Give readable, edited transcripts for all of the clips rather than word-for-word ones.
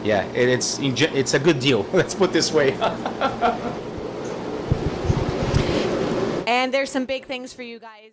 Yeah, it's a good deal. Let's put this way. And there's some big things for you guys.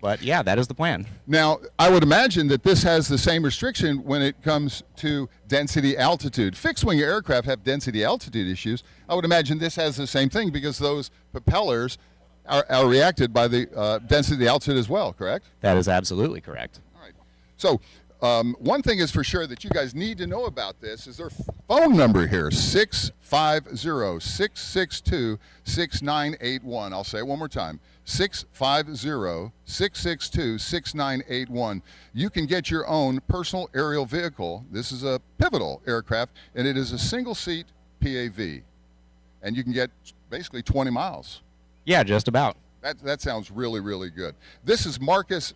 But yeah, that is the plan. Now, I would imagine that this has the same restriction when it comes to density altitude. Fixed-wing aircraft have density altitude issues. I would imagine this has the same thing because those propellers are reacted by the density altitude as well, correct? That is absolutely correct. All right. So one thing is for sure that you guys need to know about this is their phone number here, 650-662-6981. I'll say it one more time, 650-662-6981. You can get your own personal aerial vehicle. This is a Pivotal aircraft, and it is a single-seat PAV. And you can get basically 20 miles. Yeah, just about. That sounds really, really good. This is Marcus,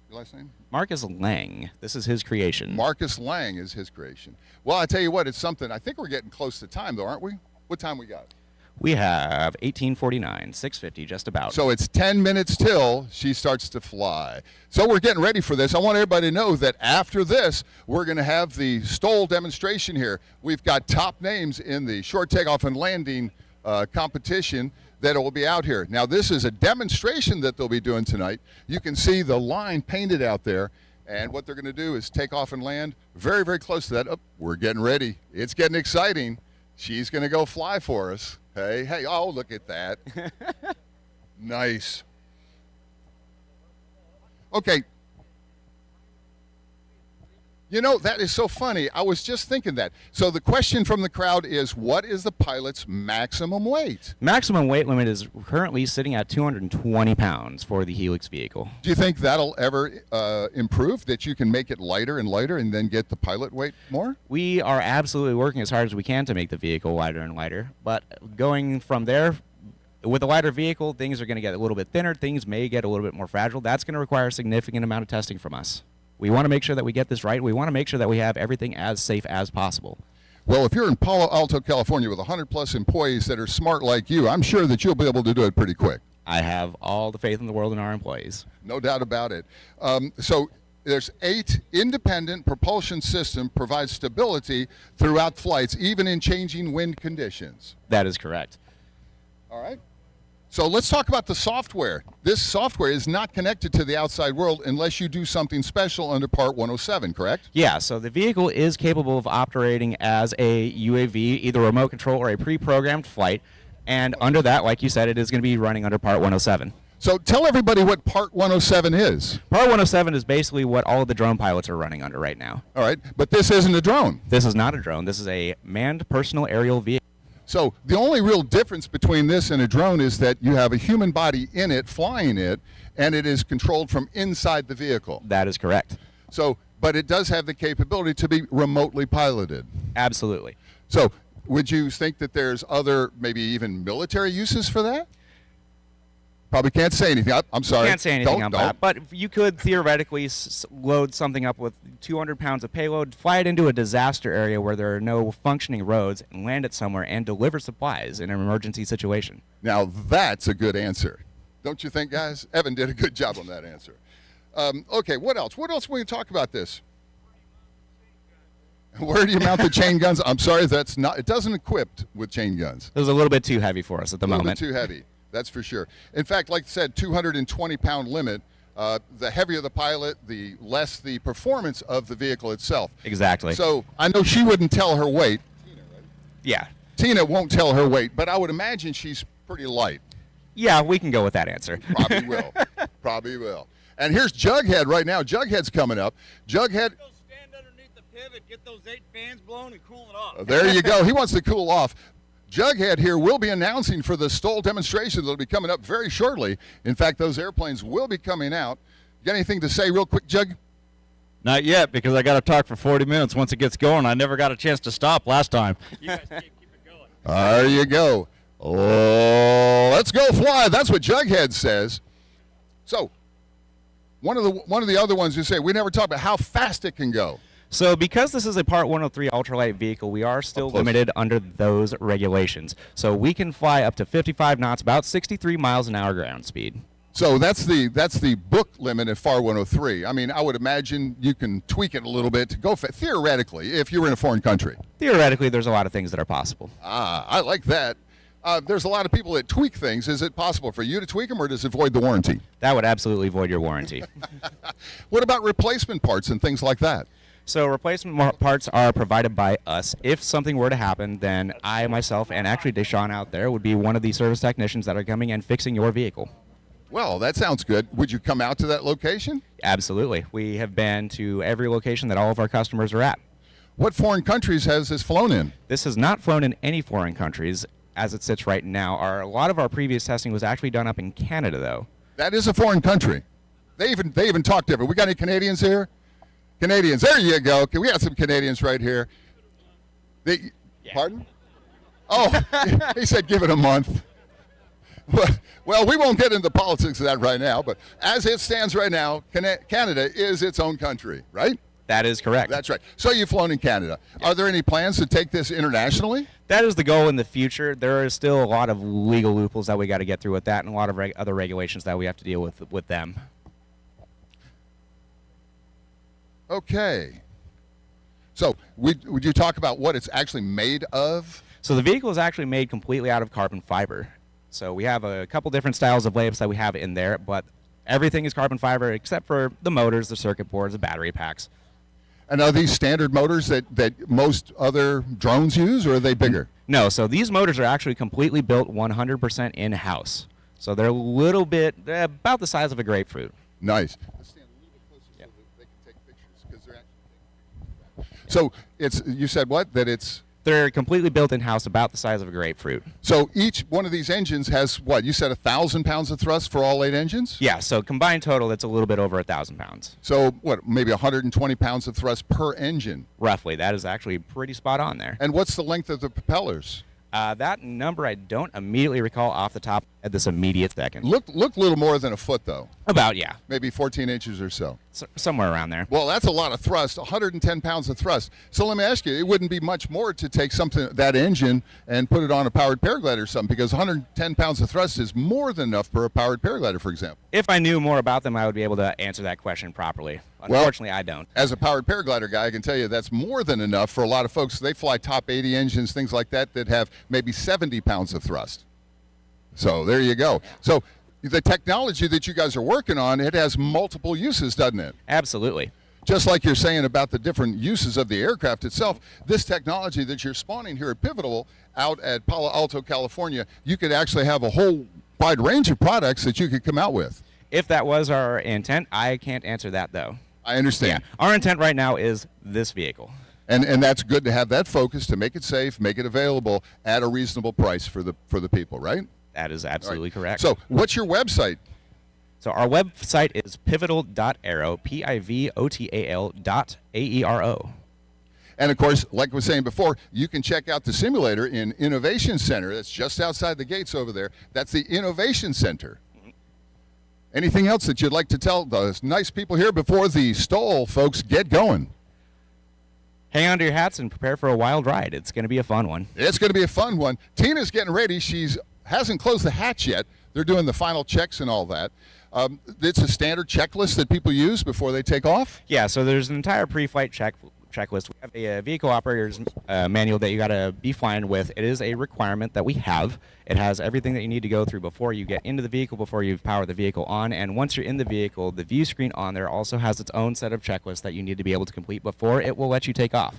your last name? Marcus Lang. This is his creation. Marcus Lang is his creation. Well, I tell you what, it's something. I think we're getting close to time, though, aren't we? What time we got? We have 1849, 650, just about. So it's 10 minutes till she starts to fly. So we're getting ready for this. I want everybody to know that after this, we're going to have the STOL demonstration here. We've got top names in the short takeoff and landing competition that will be out here. Now, this is a demonstration that they'll be doing tonight. You can see the line painted out there, and what they're going to do is take off and land very, very close to that. Oh, we're getting ready. It's getting exciting. She's going to go fly for us. Hey, oh, look at that. Nice. Okay. You know, that is so funny. I was just thinking that. So the question from the crowd is, what is the pilot's maximum weight? Maximum weight limit is currently sitting at 220 pounds for the Helix vehicle. Do you think that'll ever improve, that you can make it lighter and then get the pilot weight more? We are absolutely working as hard as we can to make the vehicle lighter and lighter. But going from there, with a lighter vehicle, things are going to get a little bit thinner. Things may get a little bit more fragile. That's going to require a significant amount of testing from us. We want to make sure that we get this right. We want to make sure that we have everything as safe as possible. Well, if you're in Palo Alto, California with 100-plus employees that are smart like you, I'm sure that you'll be able to do it pretty quick. I have all the faith in the world in our employees. No doubt about it. So there's 8 independent propulsion systems provide stability throughout flights, even in changing wind conditions. That is correct. All right. So let's talk about the software. This software is not connected to the outside world unless you do something special under Part 107, correct? Yeah, so the vehicle is capable of operating as a UAV, either remote control or a pre-programmed flight. And under that, like you said, it is going to be running under Part 107. So tell everybody what Part 107 is. Part 107 is basically what all of the drone pilots are running under right now. All right, but this isn't a drone. This is not a drone. This is a manned personal aerial vehicle. So the only real difference between this and a drone is that you have a human body in it, flying it, and it is controlled from inside the vehicle. That is correct. So, but it does have the capability to be remotely piloted. Absolutely. So would you think that there's other, maybe even military uses for that? Probably can't say anything. I'm sorry. Can't say anything on that. But you could theoretically load something up with 200 pounds of payload, fly it into a disaster area where there are no functioning roads, and land it somewhere and deliver supplies in an emergency situation. Now that's a good answer. Don't you think, guys? Evan did a good job on that answer. Okay, what else? What else will you talk about this? Where do you mount the chain guns? I'm sorry, that's not. It doesn't equipped with chain guns. It was a little bit too heavy for us at the moment. A little bit too heavy. That's for sure. In fact, like I said, 220-pound limit. The heavier the pilot, the less the performance of the vehicle itself. Exactly. So I know she wouldn't tell her weight. Tina, right? Yeah. Tina won't tell her weight, but I would imagine she's pretty light. Yeah, we can go with that answer. Probably will. Probably will. And here's Jughead right now. Jughead's coming up. Jughead. Go stand underneath the pivot, get those 8 fans blown, and cool it off. There you go. He wants to cool off. Jughead here will be announcing for the STOL demonstration that will be coming up very shortly. In fact, those airplanes will be coming out. You got anything to say real quick, Jug? Not yet, because I got to talk for 40 minutes. Once it gets going, I never got a chance to stop last time. You guys keep it going. There you go. Oh, let's go fly. That's what Jughead says. So, one of the other ones you say, we never talked about how fast it can go. So because this is a Part 103 ultralight vehicle, we are still limited under those regulations. So we can fly up to 55 knots, about 63 miles an hour ground speed. So that's the book limit at FAR 103. I mean, I would imagine you can tweak it a little bit to go theoretically if you were in a foreign country. Theoretically, there's a lot of things that are possible. I like that. There's a lot of people that tweak things. Is it possible for you to tweak them, or does it void the warranty? That would absolutely void your warranty. What about replacement parts and things like that? So replacement parts are provided by us. If something were to happen, then I myself and actually Deshaun out there would be one of the service technicians that are coming and fixing your vehicle. Well, that sounds good. Would you come out to that location? Absolutely. We have been to every location that all of our customers are at. What foreign countries has this flown in? This has not flown in any foreign countries as it sits right now. A lot of our previous testing was actually done up in Canada, though. That is a foreign country. They even talk different. We got any Canadians here? Canadians, there you go. We got some Canadians right here. Pardon? Oh, he said give it a month. Well, we won't get into politics of that right now, but as it stands right now, Canada is its own country, right? That is correct. That's right. So you've flown in Canada. Are there any plans to take this internationally? That is the goal in the future. There is still a lot of legal loopholes that we got to get through with that, and a lot of other regulations that we have to deal with them. Okay. So would you talk about what it's actually made of? So the vehicle is actually made completely out of carbon fiber. So we have a couple different styles of layups that we have in there, but everything is carbon fiber except for the motors, the circuit boards, the battery packs. And are these standard motors that most other drones use, or are they bigger? No, so these motors are actually completely built 100% in-house. So they're they're about the size of a grapefruit. Nice. Let's stand a little bit closer so that they can take pictures, because they're actually. So you said what? That it's. They're completely built in-house, about the size of a grapefruit. So each one of these engines has what? You said 1,000 pounds of thrust for all 8 engines? Yeah, so combined total, it's a little bit over 1,000 pounds. So what, maybe 120 pounds of thrust per engine? Roughly. That is actually pretty spot on there. And what's the length of the propellers? That number I don't immediately recall off the top at this immediate second. Look a little more than a foot, though. About, yeah. Maybe 14 inches or so. Somewhere around there. Well, that's a lot of thrust, 110 pounds of thrust. So let me ask you, it wouldn't be much more to take that engine and put it on a powered paraglider or something, because 110 pounds of thrust is more than enough for a powered paraglider, for example. If I knew more about them, I would be able to answer that question properly. Unfortunately, I don't. As a powered paraglider guy, I can tell you that's more than enough for a lot of folks. They fly top 80 engines, things like that have maybe 70 pounds of thrust. So there you go. So the technology that you guys are working on, it has multiple uses, doesn't it? Absolutely. Just like you're saying about the different uses of the aircraft itself, this technology that you're spawning here at Pivotal out at Palo Alto, California, you could actually have a whole wide range of products that you could come out with. If that was our intent, I can't answer that, though. I understand. Yeah. Our intent right now is this vehicle. And that's good to have that focus, to make it safe, make it available at a reasonable price for the people, right? That is absolutely correct. So what's your website? So our website is pivotal.aero, pivotal.aero. And of course, like I was saying before, you can check out the simulator in Innovation Center. That's just outside the gates over there. That's the Innovation Center. Anything else that you'd like to tell those nice people here before the STOL folks get going? Hang on to your hats and prepare for a wild ride. It's going to be a fun one. It's going to be a fun one. Tina's getting ready. She hasn't closed the hatch yet. They're doing the final checks and all that. It's a standard checklist that people use before they take off? Yeah, so there's an entire pre-flight checklist. We have a vehicle operator's manual that you got to be flying with. It is a requirement that we have. It has everything that you need to go through before you get into the vehicle, before you've powered the vehicle on. And once you're in the vehicle, the view screen on there also has its own set of checklists that you need to be able to complete before it will let you take off.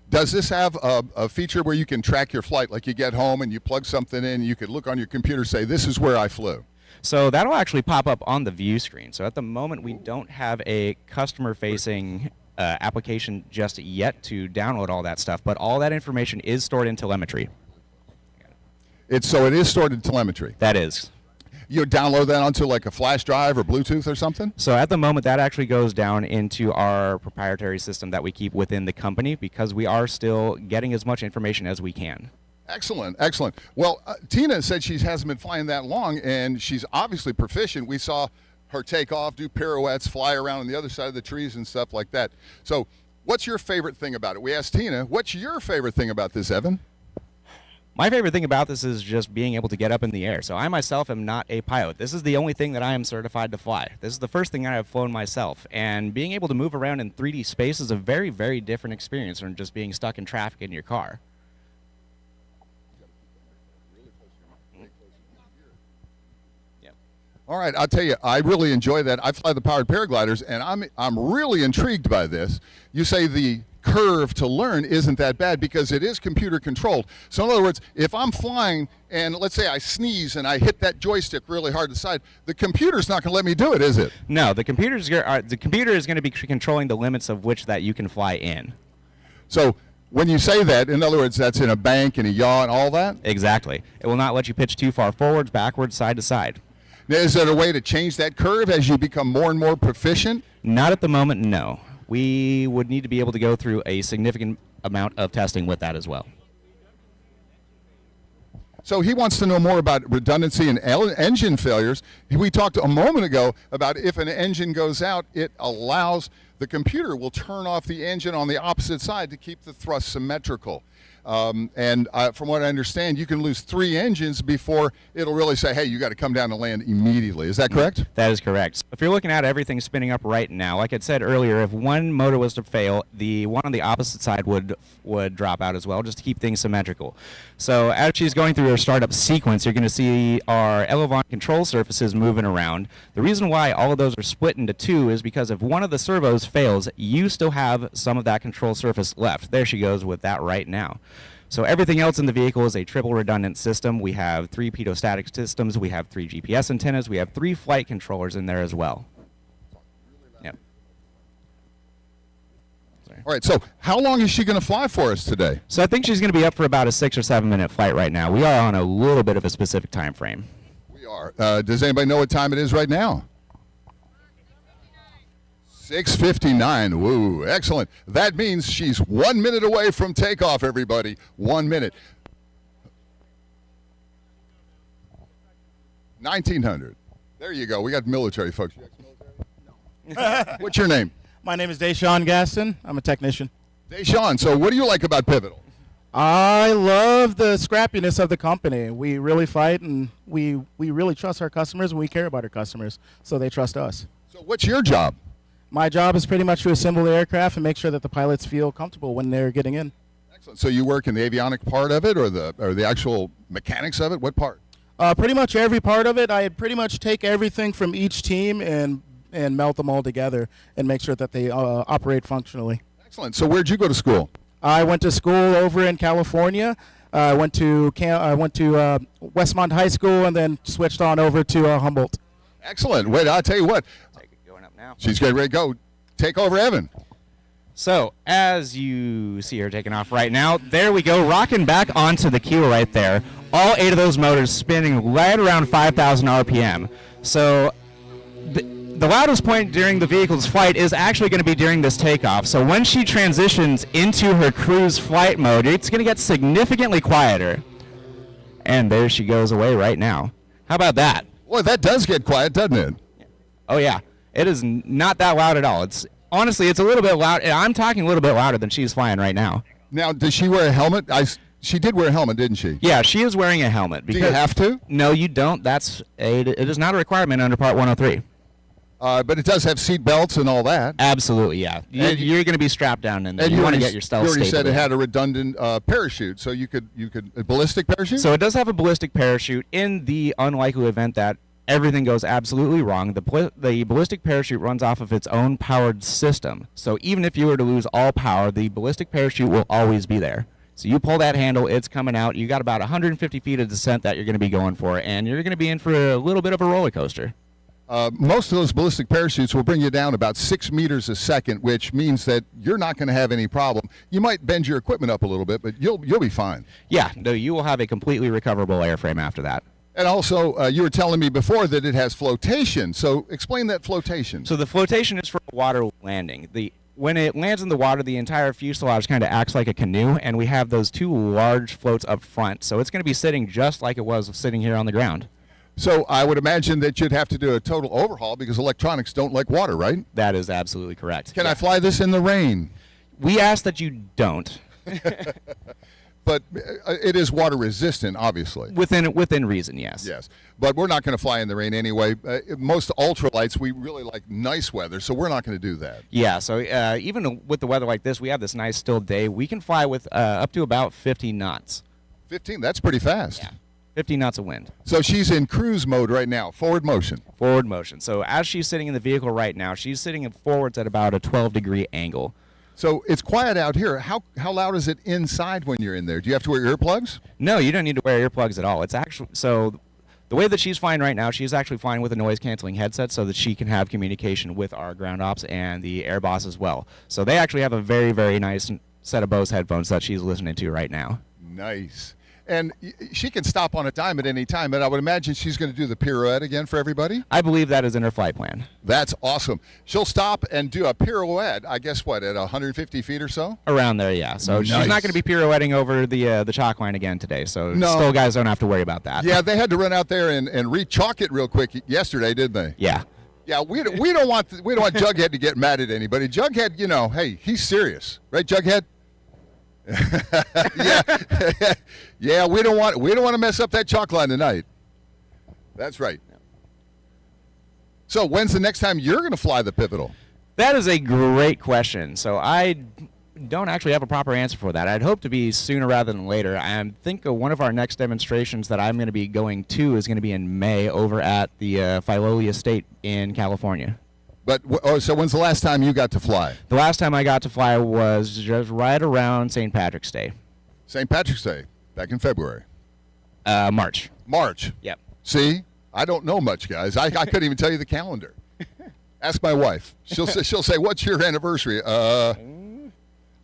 Does this have a feature where you can track your flight? Like you get home and you plug something in, you could look on your computer, say, this is where I flew. So that'll actually pop up on the view screen. So at the moment, we don't have a customer-facing application just yet to download all that stuff, but all that information is stored in telemetry. So it is stored in telemetry? That is. You download that onto like a flash drive or Bluetooth or something? So at the moment, that actually goes down into our proprietary system that we keep within the company, because we are still getting as much information as we can. Excellent, excellent. Well, Tina said she hasn't been flying that long, and she's obviously proficient. We saw her take off, do pirouettes, fly around on the other side of the trees and stuff like that. So what's your favorite thing about it? We asked Tina, what's your favorite thing about this, Evan? My favorite thing about this is just being able to get up in the air. So I myself am not a pilot. This is the only thing that I am certified to fly. This is the first thing I have flown myself. And being able to move around in 3D space is a very, very different experience from just being stuck in traffic in your car. All right, I'll tell you, I really enjoy that. I fly the powered paragliders, and I'm really intrigued by this. You say the curve to learn isn't that bad because it is computer controlled. So in other words, if I'm flying and let's say I sneeze and I hit that joystick really hard to the side, the computer's not going to let me do it, is it? No, the computer is going to be controlling the limits of which that you can fly in. So when you say that, in other words, that's in a bank, in a yacht, all that? Exactly. It will not let you pitch too far forwards, backwards, side to side. Now, is there a way to change that curve as you become more and more proficient? Not at the moment, no. We would need to be able to go through a significant amount of testing with that as well. So he wants to know more about redundancy and engine failures. We talked a moment ago about if an engine goes out, it allows the computer will turn off the engine on the opposite side to keep the thrust symmetrical. And from what I understand, you can lose 3 engines before it'll really say, hey, you got to come down and land immediately. Is that correct? That is correct. If you're looking at everything spinning up right now, like I said earlier, if one motor was to fail, the one on the opposite side would drop out as well, just to keep things symmetrical. So as she's going through her startup sequence, you're going to see our Elevon control surfaces moving around. The reason why all of those are split into 2 is because if one of the servos fails, you still have some of that control surface left. There she goes with that right now. So everything else in the vehicle is a triple redundant system. We have 3 pitot-static systems, we have 3 GPS antennas, we have 3 flight controllers in there as well. Yep. Sorry. All right, so how long is she going to fly for us today? So I think she's going to be up for about a 6 or 7 minute flight right now. We are on a little bit of a specific time frame. We are. Does anybody know what time it is right now? 6:59. Woo, excellent. That means she's 1 minute away from takeoff, everybody. 1 minute. 1900. There you go. We got military folks. You ex-military? No. What's your name? My name is Deshaun Gaston. I'm a technician. Deshaun, so what do you like about Pivotal? I love the scrappiness of the company. We really fight, and we really trust our customers, and we care about our customers, so they trust us. So what's your job? My job is pretty much to assemble the aircraft and make sure that the pilots feel comfortable when they're getting in. Excellent. So you work in the avionic part of it or the actual mechanics of it? What part? Pretty much every part of it. I pretty much take everything from each team and melt them all together and make sure that they operate functionally. Excellent. So where'd you go to school? I went to school over in California. I went to Westmont High School and then switched on over to Humboldt. Excellent. Wait, I'll tell you what. Going up now. She's getting ready to go. Take over, Evan. So, as you see her taking off right now, there we go, rocking back onto the keel right there. All 8 of those motors spinning right around 5,000 RPM. So, the loudest point during the vehicle's flight is actually going to be during this takeoff. So, when she transitions into her cruise flight mode, it's going to get significantly quieter. And there she goes away right now. How about that? Boy, that does get quiet, doesn't it? Oh, yeah. It is not that loud at all. Honestly, it's a little bit loud. I'm talking a little bit louder than she's flying right now. Now, does she wear a helmet? She did wear a helmet, didn't she? Yeah, she is wearing a helmet. Do you have to? No, you don't. It is not a requirement under Part 103. But it does have seat belts and all that. Absolutely, yeah. You're going to be strapped down in there. And you want to get your stealth. You already stable said it there. had a redundant parachute, so you could a ballistic parachute. So it does have a ballistic parachute. In the unlikely event that everything goes absolutely wrong, the ballistic parachute runs off of its own powered system. So even if you were to lose all power, the ballistic parachute will always be there. So you pull that handle, it's coming out. You got about 150 feet of descent that you're going to be going for, and you're going to be in for a little bit of a roller coaster. Most of those ballistic parachutes will bring you down about 6 meters a second, which means that you're not going to have any problem. You might bend your equipment up a little bit, but you'll be fine. Yeah, no, you will have a completely recoverable airframe after that. And also, you were telling me before that it has flotation. So explain that flotation. So the flotation is for water landing. When it lands in the water, the entire fuselage kind of acts like a canoe, and we have those 2 large floats up front. So it's going to be sitting just like it was sitting here on the ground. So I would imagine that you'd have to do a total overhaul because electronics don't like water, right? That is absolutely correct. Can I fly this in the rain? We ask that you don't. But it is water resistant, obviously. Within reason, yes. Yes. But we're not going to fly in the rain anyway. Most ultralights, we really like nice weather, so we're not going to do that. Yeah, so even with the weather like this, we have this nice still day. We can fly with up to about 15 knots. 15, that's pretty fast. Yeah. 50 knots of wind. So she's in cruise mode right now, forward motion. Forward motion. So as she's sitting in the vehicle right now, she's sitting forwards at about a 12-degree angle. So it's quiet out here. How loud is it inside when you're in there? Do you have to wear earplugs? No, you don't need to wear earplugs at all. It's actually so the way that she's flying right now, she's actually flying with a noise-canceling headset so that she can have communication with our ground ops and the air boss as well. So they actually have a very, very nice set of Bose headphones that she's listening to right now. Nice. And she can stop on a dime at any time, and I would imagine she's going to do the pirouette again for everybody? I believe that is in her flight plan. That's awesome. She'll stop and do a pirouette, I guess, what, at 150 feet or so? Around there, yeah. So she's not going to be pirouetting over the chalk line again today, so No. STOL guys don't have to worry about that. Yeah, they had to run out there and re-chalk it real quick yesterday, didn't they? Yeah. Yeah, we don't want Jughead to get mad at anybody. Jughead, hey, he's serious, right, Jughead? yeah, yeah. We don't want to mess up that chalk line tonight. That's right. So when's the next time you're going to fly the Pivotal? That is a great question. So I don't actually have a proper answer for that. I'd hope to be sooner rather than later. I think one of our next demonstrations that I'm going to be going to is going to be in May over at the Filoli Estate in California. But so when's the last time you got to fly? The last time I got to fly was just right around St. Patrick's Day. St. Patrick's Day, back in February. March. March. Yep. See, I don't know much, guys. I couldn't even tell you the calendar. Ask my wife. She'll say, "What's your anniversary?"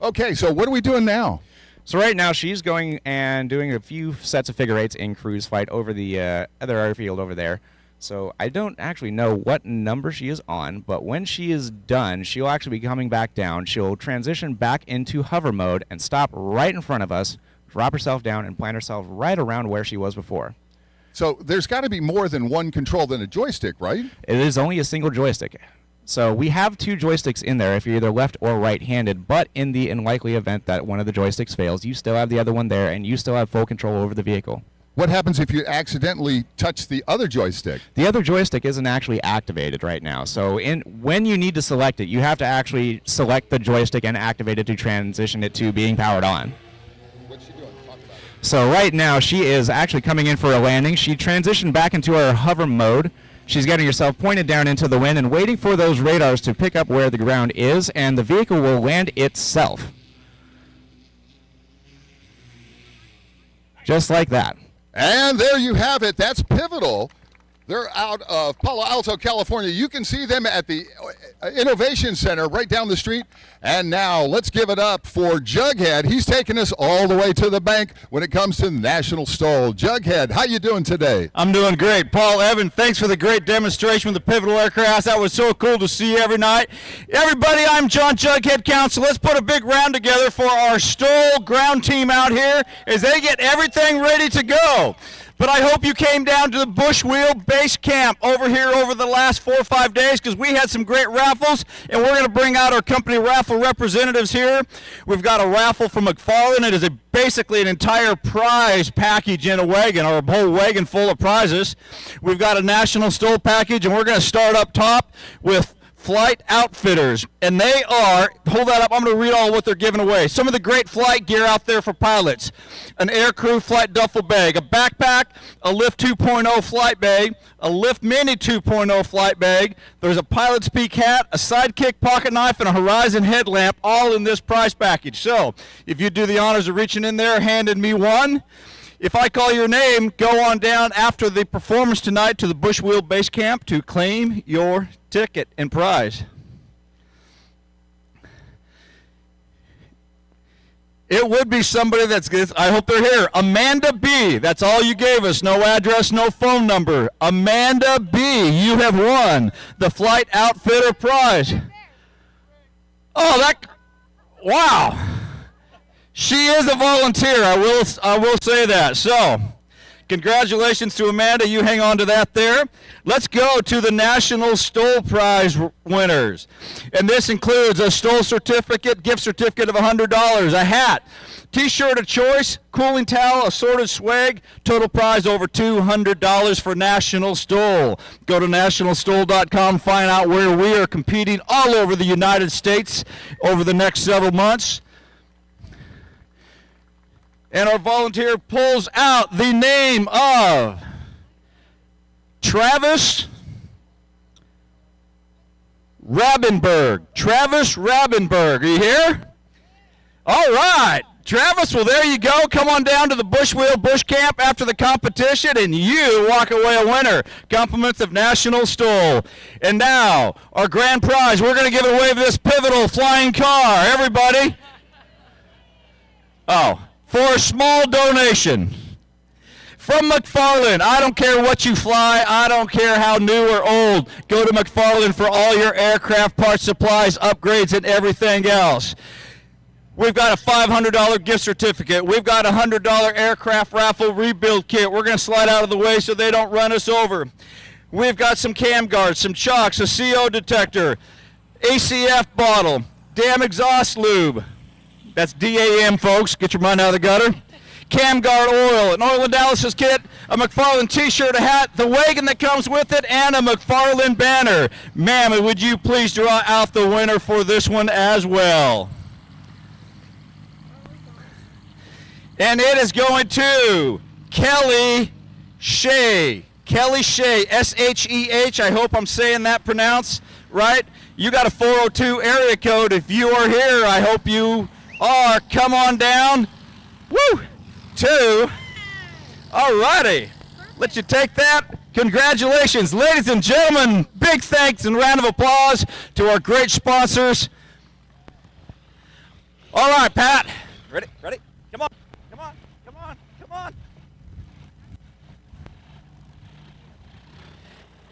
Okay, so what are we doing now? So right now she's going and doing a few sets of figure eights in cruise flight over the other airfield over there. So I don't actually know what number she is on, but when she is done, she'll actually be coming back down. She'll transition back into hover mode and stop right in front of us, drop herself down, and plant herself right around where she was before. So there's got to be more than one control than a joystick, right? It is only a single joystick. So we have two joysticks in there if you're either left or right-handed, but in the unlikely event that one of the joysticks fails, you still have the other one there, and you still have full control over the vehicle. What happens if you accidentally touch the other joystick? The other joystick isn't actually activated right now. So when you need to select it, you have to actually select the joystick and activate it to transition it to being powered on. What's she doing? Talk about it. So right now, she is actually coming in for a landing. She transitioned back into her hover mode. She's getting herself pointed down into the wind and waiting for those radars to pick up where the ground is, and the vehicle will land itself. Just like that. And there you have it. That's Pivotal. They're out of Palo Alto, California. You can see them at the Innovation Center right down the street. And now let's give it up for Jughead. He's taking us all the way to the bank when it comes to National STOL. Jughead, how you doing today? I'm doing great. Paul, Evan, thanks for the great demonstration with the Pivotal aircraft. That was so cool to see every night. Everybody, I'm John Jughead Council. Let's put a big round together for our STOL ground team out here as they get everything ready to go. But I hope you came down to the Bush Wheel Base Camp over here over the last 4 or 5 days, because we had some great raffles, and we're going to bring out our company raffle representatives here. We've got a raffle from McFarland. It is basically an entire prize package in a wagon, or a whole wagon full of prizes. We've got a National STOL package, and we're going to start up top with Flight Outfitters, and they are, hold that up, I'm going to read all what they're giving away. Some of the great flight gear out there for pilots: an aircrew flight duffel bag, a backpack, a Lift 2.0 flight bag, a Lift Mini 2.0 flight bag. There's a pilot's peak hat, a Sidekick pocket knife, and a Horizon headlamp, all in this prize package. So if you do the honors of reaching in there, handing me one. If I call your name, go on down after the performance tonight to the Bush Wheel Base Camp to claim your ticket and prize. It would be somebody that's, I hope they're here. Amanda B. That's all you gave us. No address, no phone number. Amanda B. You have won the Flight Outfitter prize. Oh, wow. She is a volunteer, I will say that. So, congratulations to Amanda. You hang on to that there. Let's go to the National STOL Prize winners. And this includes a STOL certificate, gift certificate of $100, a hat, T-shirt of choice, cooling towel, assorted swag, total prize over $200 for National STOL. Go to nationalstol.com, find out where we are competing all over the United States over the next several months. And our volunteer pulls out the name of Travis Rabenberg. Travis Rabenberg. Are you here? All right. Travis, well, there you go. Come on down to the Bush Wheel Bush Camp after the competition, and you walk away a winner. Compliments of National STOL. And now, our grand prize. We're going to give away this pivotal flying car. Everybody. Oh, for a small donation from McFarland. I don't care what you fly. I don't care how new or old. Go to McFarland for all your aircraft parts, supplies, upgrades, and everything else. We've got a $500 gift certificate. We've got a $100 aircraft raffle rebuild kit. We're going to slide out of the way so they don't run us over. We've got some cam guards, some chocks, a CO detector, ACF bottle, damn exhaust lube. That's DAM, folks. Get your mind out of the gutter. Cam guard oil, an oil analysis kit, a McFarland t-shirt, a hat, the wagon that comes with it, and a McFarland banner. Ma'am, would you please draw out the winner for this one as well? And it is going to Kelly Shea. Kelly Shea, S-H-E-H. I hope I'm saying that pronounced right. You got a 402 area code. If you are here, I hope you are. Come on down. Woo! 2. All righty. Let you take that. Congratulations. Ladies and gentlemen, big thanks and round of applause to our great sponsors. All right, Pat. Ready? Ready? Come on. Come on. Come on. Come on.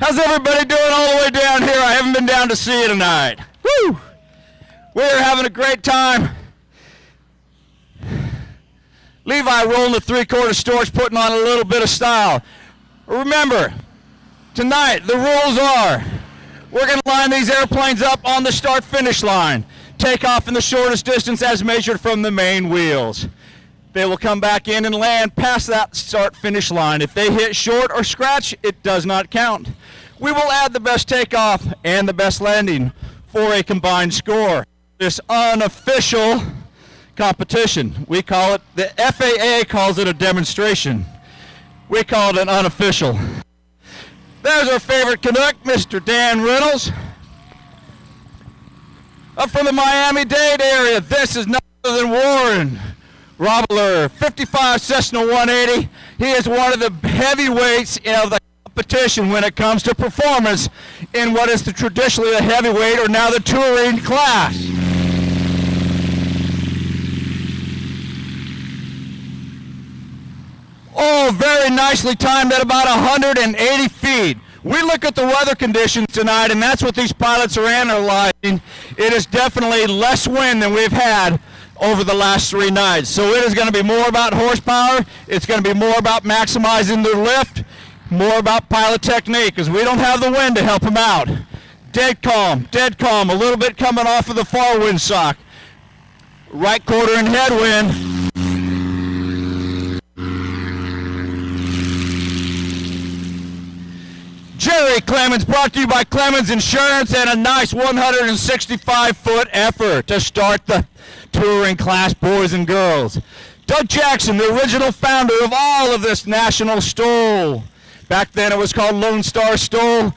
How's everybody doing all the way down here? I haven't been down to see you tonight. Woo! We're having a great time. Levi rolling the 3/4 stores, putting on a little bit of style. Remember, tonight the rules are we're going to line these airplanes up on the start-finish line. Take off in the shortest distance as measured from the main wheels. They will come back in and land past that start-finish line. If they hit short or scratch, it does not count. We will add the best takeoff and the best landing for a combined score. This unofficial competition. We call it, the FAA calls it a demonstration. We call it an unofficial. There's our favorite Canuck, Mr. Dan Reynolds. Up from the Miami-Dade area, this is none other than Warren Robler, 55 Cessna 180. He is one of the heavyweights of the competition when it comes to performance in what is traditionally the heavyweight or now the touring class. Oh, very nicely timed at about 180 feet. We look at the weather conditions tonight, and that's what these pilots are analyzing. It is definitely less wind than we've had over the last 3 nights. So it is going to be more about horsepower. It's going to be more about maximizing the lift, more about pilot technique, because we don't have the wind to help them out. Dead calm, a little bit coming off of the far windsock. Right quarter and headwind. Jerry Clemens, brought to you by Clemens Insurance, and a nice 165-foot effort to start the touring class, boys and girls. Doug Jackson, the original founder of all of this National STOL. Back then it was called Lone Star STOL.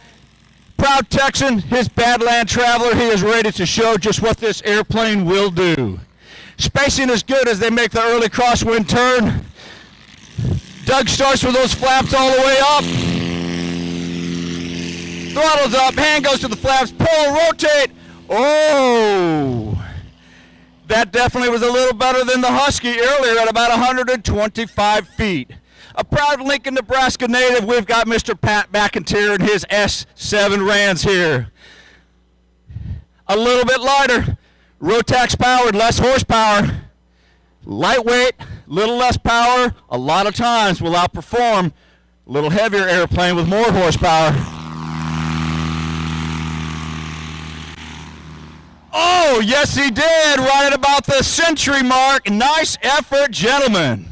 Proud Texan, his Badland Traveler, he is ready to show just what this airplane will do. Spacing is good as they make the early crosswind turn. Doug starts with those flaps all the way up. Throttle's up, hand goes to the flaps, pull, rotate. Oh, that definitely was a little better than the Husky earlier at about 125 feet. A proud Lincoln, Nebraska native, we've got Mr. Pat McIntyre and his S7 Rans here. A little bit lighter, Rotax powered, less horsepower. Lightweight, little less power, a lot of times will outperform a little heavier airplane with more horsepower. Oh, yes, he did, right at about the century mark. Nice effort, gentlemen.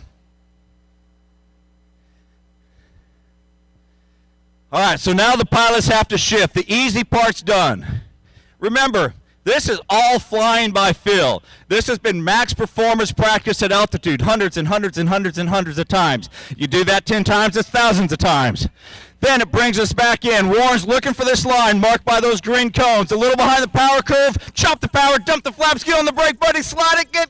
All right, so now the pilots have to shift. The easy part's done. Remember, This is all flying by feel. This has been max performance practice at altitude, hundreds and hundreds and hundreds and hundreds of times. You do that 10 times, it's thousands of times. Then it brings us back in. Warren's looking for this line marked by those green cones. A little behind the power curve. Chop the power, dump the flaps, get on the brake, buddy, slide it, get.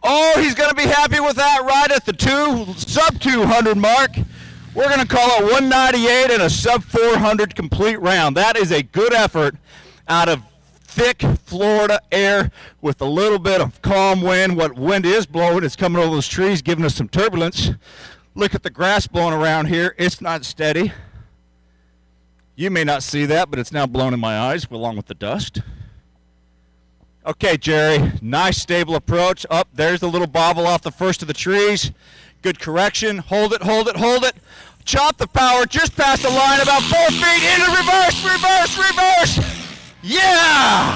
Oh, he's going to be happy with that right at the sub 200 mark. We're going to call it 198 and a sub 400 complete round. That is a good effort out of thick Florida air with a little bit of calm wind. What wind is blowing is coming over those trees, giving us some turbulence. Look at the grass blowing around here. It's not steady. You may not see that, but it's now blowing in my eyes along with the dust. Okay, Jerry, nice stable approach. Up, there's the little bobble off the first of the trees. Good correction. Hold it, hold it, hold it. Chop the power just past the line, about 4 feet into reverse, reverse, reverse. Yeah!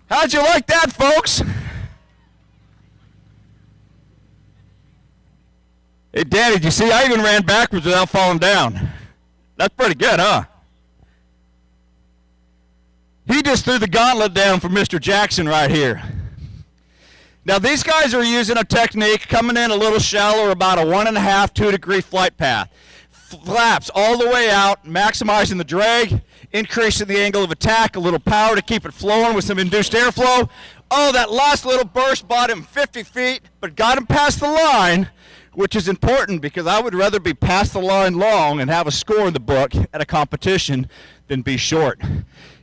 How'd you like that, folks? Hey, Danny, did you see? I even ran backwards without falling down. That's pretty good, huh? He just threw the gauntlet down for Mr. Jackson right here. Now, these guys are using a technique coming in a little shallower, about a 1.5, 2 degree flight path. Flaps all the way out, maximizing the drag, increasing the angle of attack, a little power to keep it flowing with some induced airflow. Oh, that last little burst bought him 50 feet, but got him past the line, which is important because I would rather be past the line long and have a score in the book at a competition than be short.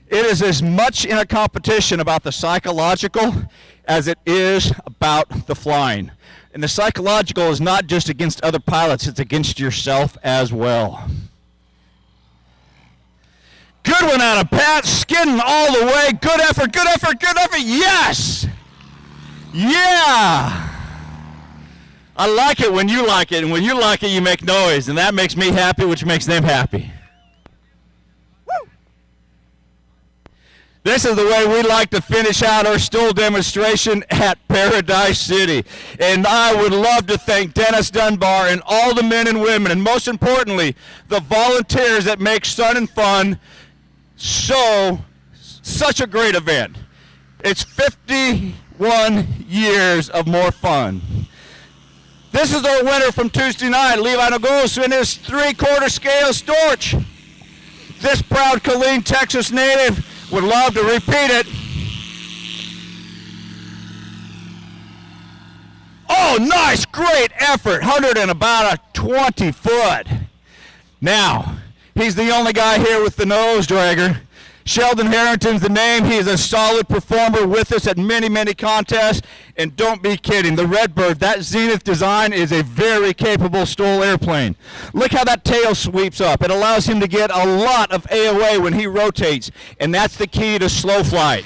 It is as much in a competition about the psychological as it is about the flying. And the psychological is not just against other pilots, it's against yourself as well. Good one out of Pat, skidding all the way. Good effort, good effort, good effort. Yes! Yeah! I like it when you like it, and when you like it, you make noise, and that makes me happy, which makes them happy. This is the way we like to finish out our STOL demonstration at Paradise City. And I would love to thank Dennis Dunbar and all the men and women, and most importantly, the volunteers that make Sun and Fun such a great event. It's 51 years of more fun. This is our winner from Tuesday night, Levi Nogos, in his 3/4 scale Storch. This proud Killeen, Texas native would love to repeat it. Oh, nice, great effort. 100 and about a 20 foot. Now, he's the only guy here with the nose dragger. Sheldon Harrington's the name. He is a solid performer with us at many, many contests. And don't be kidding, the Redbird, that Zenith design is a very capable STOL airplane. Look how that tail sweeps up. It allows him to get a lot of AOA when he rotates. And that's the key to slow flight.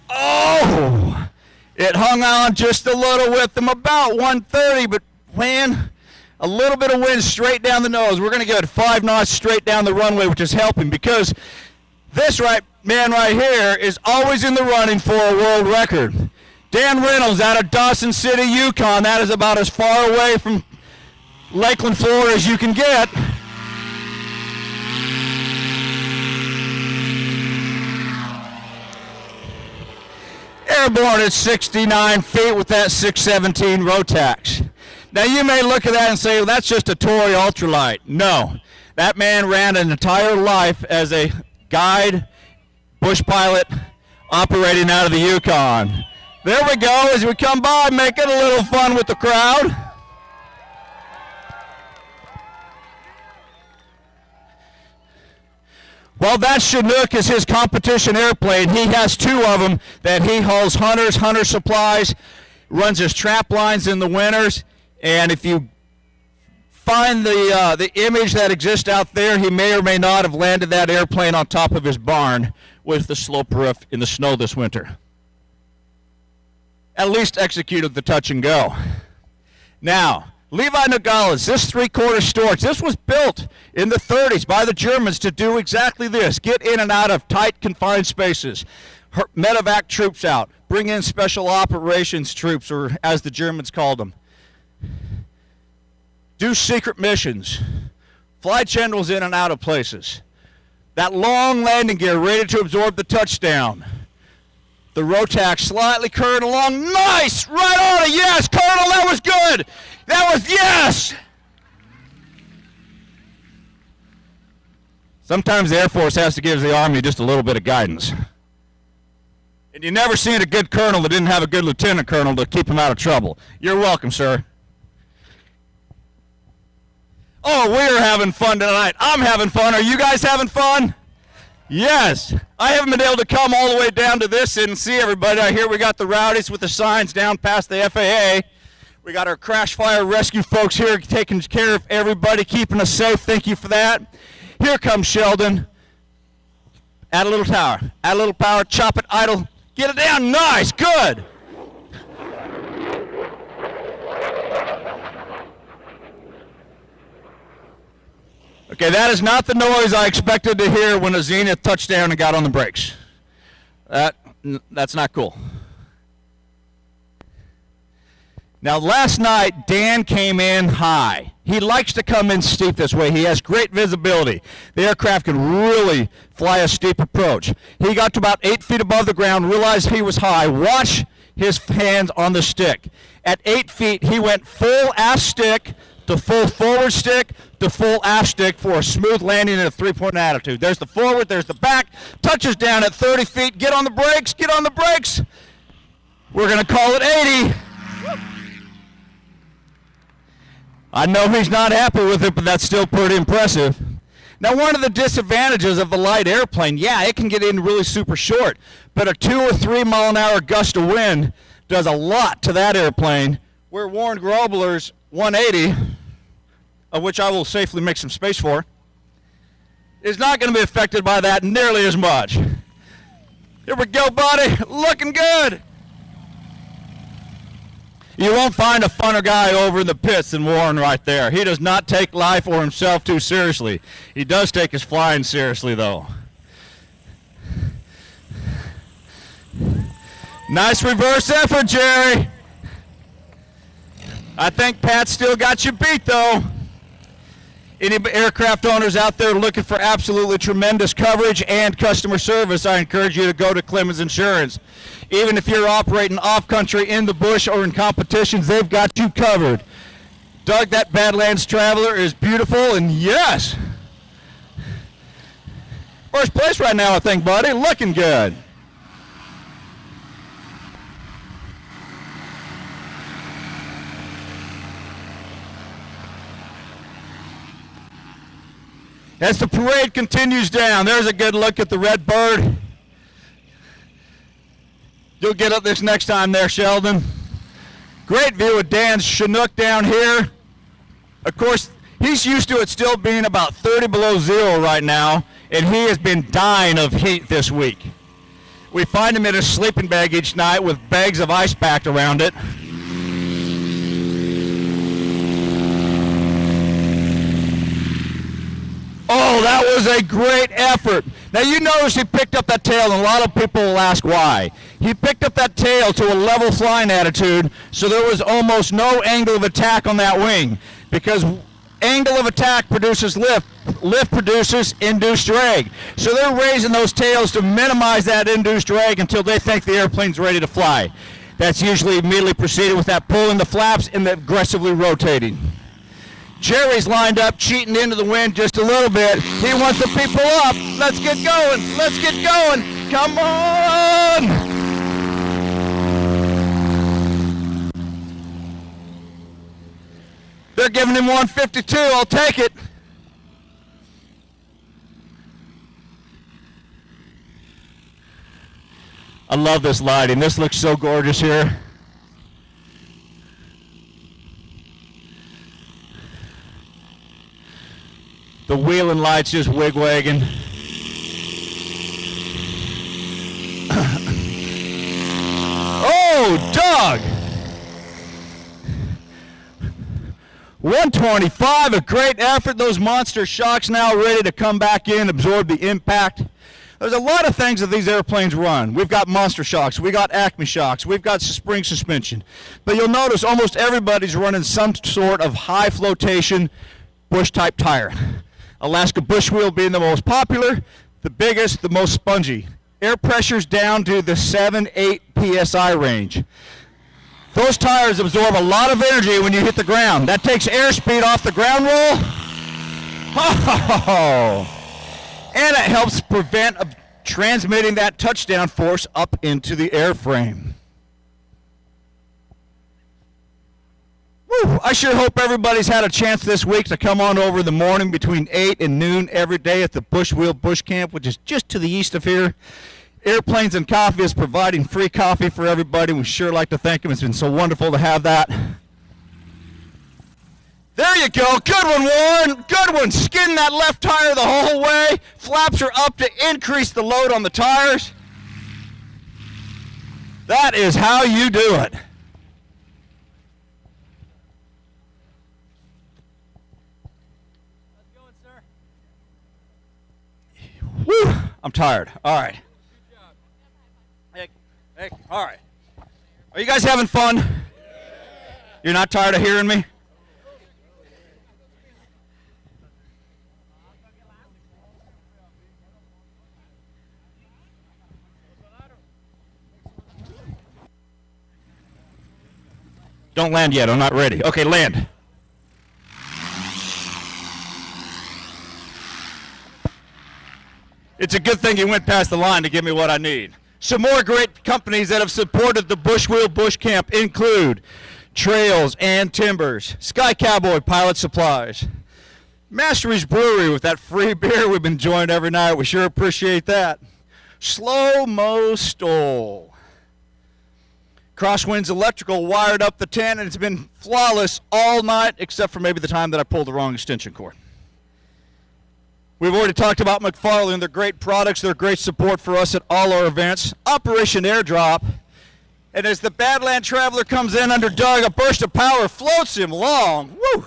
Oh! It hung on just a little with him, about 130, but man, a little bit of wind straight down the nose. We're going to go at 5 knots straight down the runway, which is helping because this man right here is always in the running for a world record. Dan Reynolds out of Dawson City, Yukon. That is about as far away from Lakeland, Florida as you can get. Airborne at 69 feet with that 617 Rotax. Now you may look at that and say, well, that's just a toy ultralight. No, that man ran an entire life as a guide, bush pilot, operating out of the Yukon. There we go, as we come by, making a little fun with the crowd. Well, that Chinook is his competition airplane. He has 2 of them that he hauls hunter supplies, runs his trap lines in the winters, and if you find the image that exists out there, he may or may not have landed that airplane on top of his barn with the slope roof in the snow this winter. At least executed the touch and go. Now, Levi Nogales, this 3/4 Storch, this was built in the 30s by the Germans to do exactly this. Get in and out of tight, confined spaces. Medevac troops out. Bring in special operations troops, or as the Germans called them. do secret missions, fly generals in and out of places. That long landing gear ready to absorb the touchdown. The Rotax slightly curved along. Nice! Right on it! Yes, Colonel, that was good! That was, yes! Sometimes the Air Force has to give the Army just a little bit of guidance. And you never seen a good colonel that didn't have a good lieutenant colonel to keep him out of trouble. You're welcome, sir. Oh, we're having fun tonight. I'm having fun. Are you guys having fun? Yes. I haven't been able to come all the way down to this and see everybody. Out here we got the rowdies with the signs down past the FAA. We got our crash fire rescue folks here taking care of everybody, keeping us safe. Thank you for that. Here comes Sheldon. Add a little tower. Add a little power. Chop it idle. Get it down. Nice. Good. Okay, that is not the noise I expected to hear when a Zenith touched down and got on the brakes. That's not cool. Now, last night, Dan came in high. He likes to come in steep this way. He has great visibility. The aircraft can really fly a steep approach. He got to about 8 feet above the ground, realized he was high. Watch his hands on the stick. At 8 feet, he went full aft stick to full forward stick to full aft stick for a smooth landing at a 3-point attitude. There's the forward, there's the back, touches down at 30 feet. Get on the brakes, get on the brakes. We're going to call it 80. I know he's not happy with it, but that's still pretty impressive. Now, one of the disadvantages of the light airplane, yeah, it can get in really super short, but a 2 or 3 mile an hour gust of wind does a lot to that airplane, where Warren Grobler's 180, of which I will safely make some space for, is not going to be affected by that nearly as much. Here we go, buddy. Looking good. You won't find a funner guy over in the pits than Warren right there. He does not take life or himself too seriously. He does take his flying seriously, though. Nice reverse effort, Jerry. I think Pat still got you beat, though. Any aircraft owners out there looking for absolutely tremendous coverage and customer service, I encourage you to go to Clemens Insurance. Even if you're operating off-country, in the bush, or in competitions, they've got you covered. Doug, that Badlands Traveler is beautiful, and yes! First place right now, I think, buddy. Looking good. As the parade continues down, there's a good look at the Red Bird. You'll get up this next time there, Sheldon. Great view of Dan's Chinook down here. Of course, he's used to it still being about 30 below zero right now, and he has been dying of heat this week. We find him in his sleeping bag each night with bags of ice packed around it. Oh, that was a great effort. Now, you notice he picked up that tail, and a lot of people will ask why. He picked up that tail to a level flying attitude, so there was almost no angle of attack on that wing, because angle of attack produces lift. Lift produces induced drag. So they're raising those tails to minimize that induced drag until they think the airplane's ready to fly. That's usually immediately preceded with that pulling the flaps and the aggressively rotating. Jerry's lined up, cheating into the wind just a little bit. He wants the people up. Let's get going. Let's get going. Come on. They're giving him 152. I'll take it. I love this lighting. This looks so gorgeous here. The wheeling lights just wig-wagging. Oh, Doug! 125, a great effort. Those monster shocks now ready to come back in, absorb the impact. There's a lot of things that these airplanes run. We've got Monster Shocks, we got Acme Shocks, we've got spring suspension. But you'll notice almost everybody's running some sort of high flotation bush type tire. Alaska Bush Wheel being the most popular, the biggest, the most spongy. Air pressure's down to the 7-8 PSI range. Those tires absorb a lot of energy when you hit the ground. That takes airspeed off the ground roll. Oh. And it helps prevent transmitting that touchdown force up into the airframe. Woo. I sure hope everybody's had a chance this week to come on over in the morning between 8 and noon every day at the Bush Wheel Bush Camp, which is just to the east of here. Airplanes and Coffee is providing free coffee for everybody. We sure like to thank them. It's been so wonderful to have that. There you go. Good one, Warren. Good one. Skin that left tire the whole way. Flaps are up to increase the load on the tires. That is how you do it. Woo. I'm tired. All right. Hey, all right. Are you guys having fun? You're not tired of hearing me? Don't land yet. I'm not ready. Okay, land. It's a good thing you went past the line to give me what I need. Some more great companies that have supported the Bush Wheel Bush Camp include Trails and Timbers, Sky Cowboy Pilot Supplies, Mastery's Brewery with that free beer we've been enjoying every night. We sure appreciate that. Slow Mo STOL. Crosswinds Electrical wired up the tent, and it's been flawless all night except for maybe the time that I pulled the wrong extension cord. We've already talked about McFarland, their great products, their great support for us at all our events. Operation Airdrop. And as the Badland Traveler comes in under Doug, a burst of power floats him along. Woo!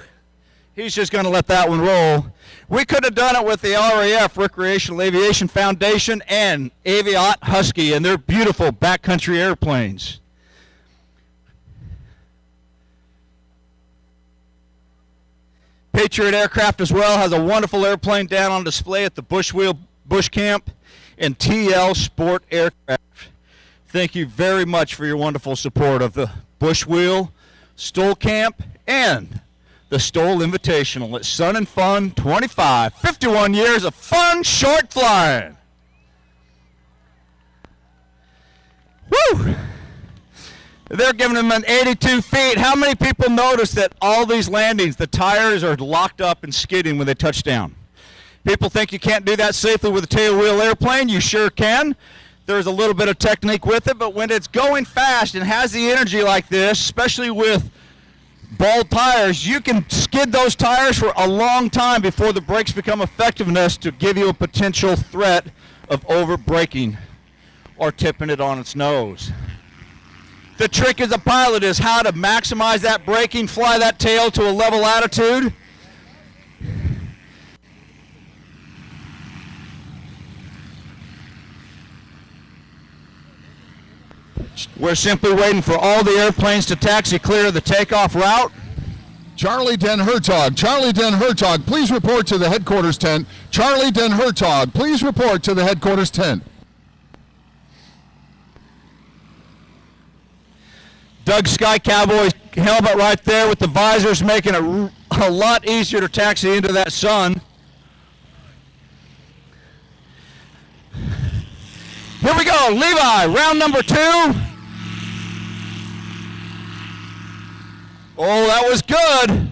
He's just going to let that one roll. We could have done it with the RAF, Recreational Aviation Foundation, and Aviat Husky and their beautiful backcountry airplanes. Patriot Aircraft as well has a wonderful airplane down on display at the Bush Wheel Bush Camp, and TL Sport Aircraft. Thank you very much for your wonderful support of the Bush Wheel, STOL Camp, and the STOL Invitational. It's Sun and Fun 25, 51 years of fun short flying. Woo! They're giving them an 82 feet. How many people notice that all these landings, the tires are locked up and skidding when they touch down? People think you can't do that safely with a tailwheel airplane. You sure can. There's a little bit of technique with it, but when it's going fast and has the energy like this, especially with bald tires, you can skid those tires for a long time before the brakes become effective enough to give you a potential threat of over braking or tipping it on its nose. The trick as a pilot is how to maximize that braking, fly that tail to a level attitude. We're simply waiting for all the airplanes to taxi clear the takeoff route. Charlie Den Hertog. Charlie Den Hertog, please report to the headquarters tent. Charlie Den Hertog, please report to the headquarters tent. Doug Sky Cowboy's helmet right there with the visors, making it a lot easier to taxi into that sun. Here we go, Levi, round number 2. Oh, that was good.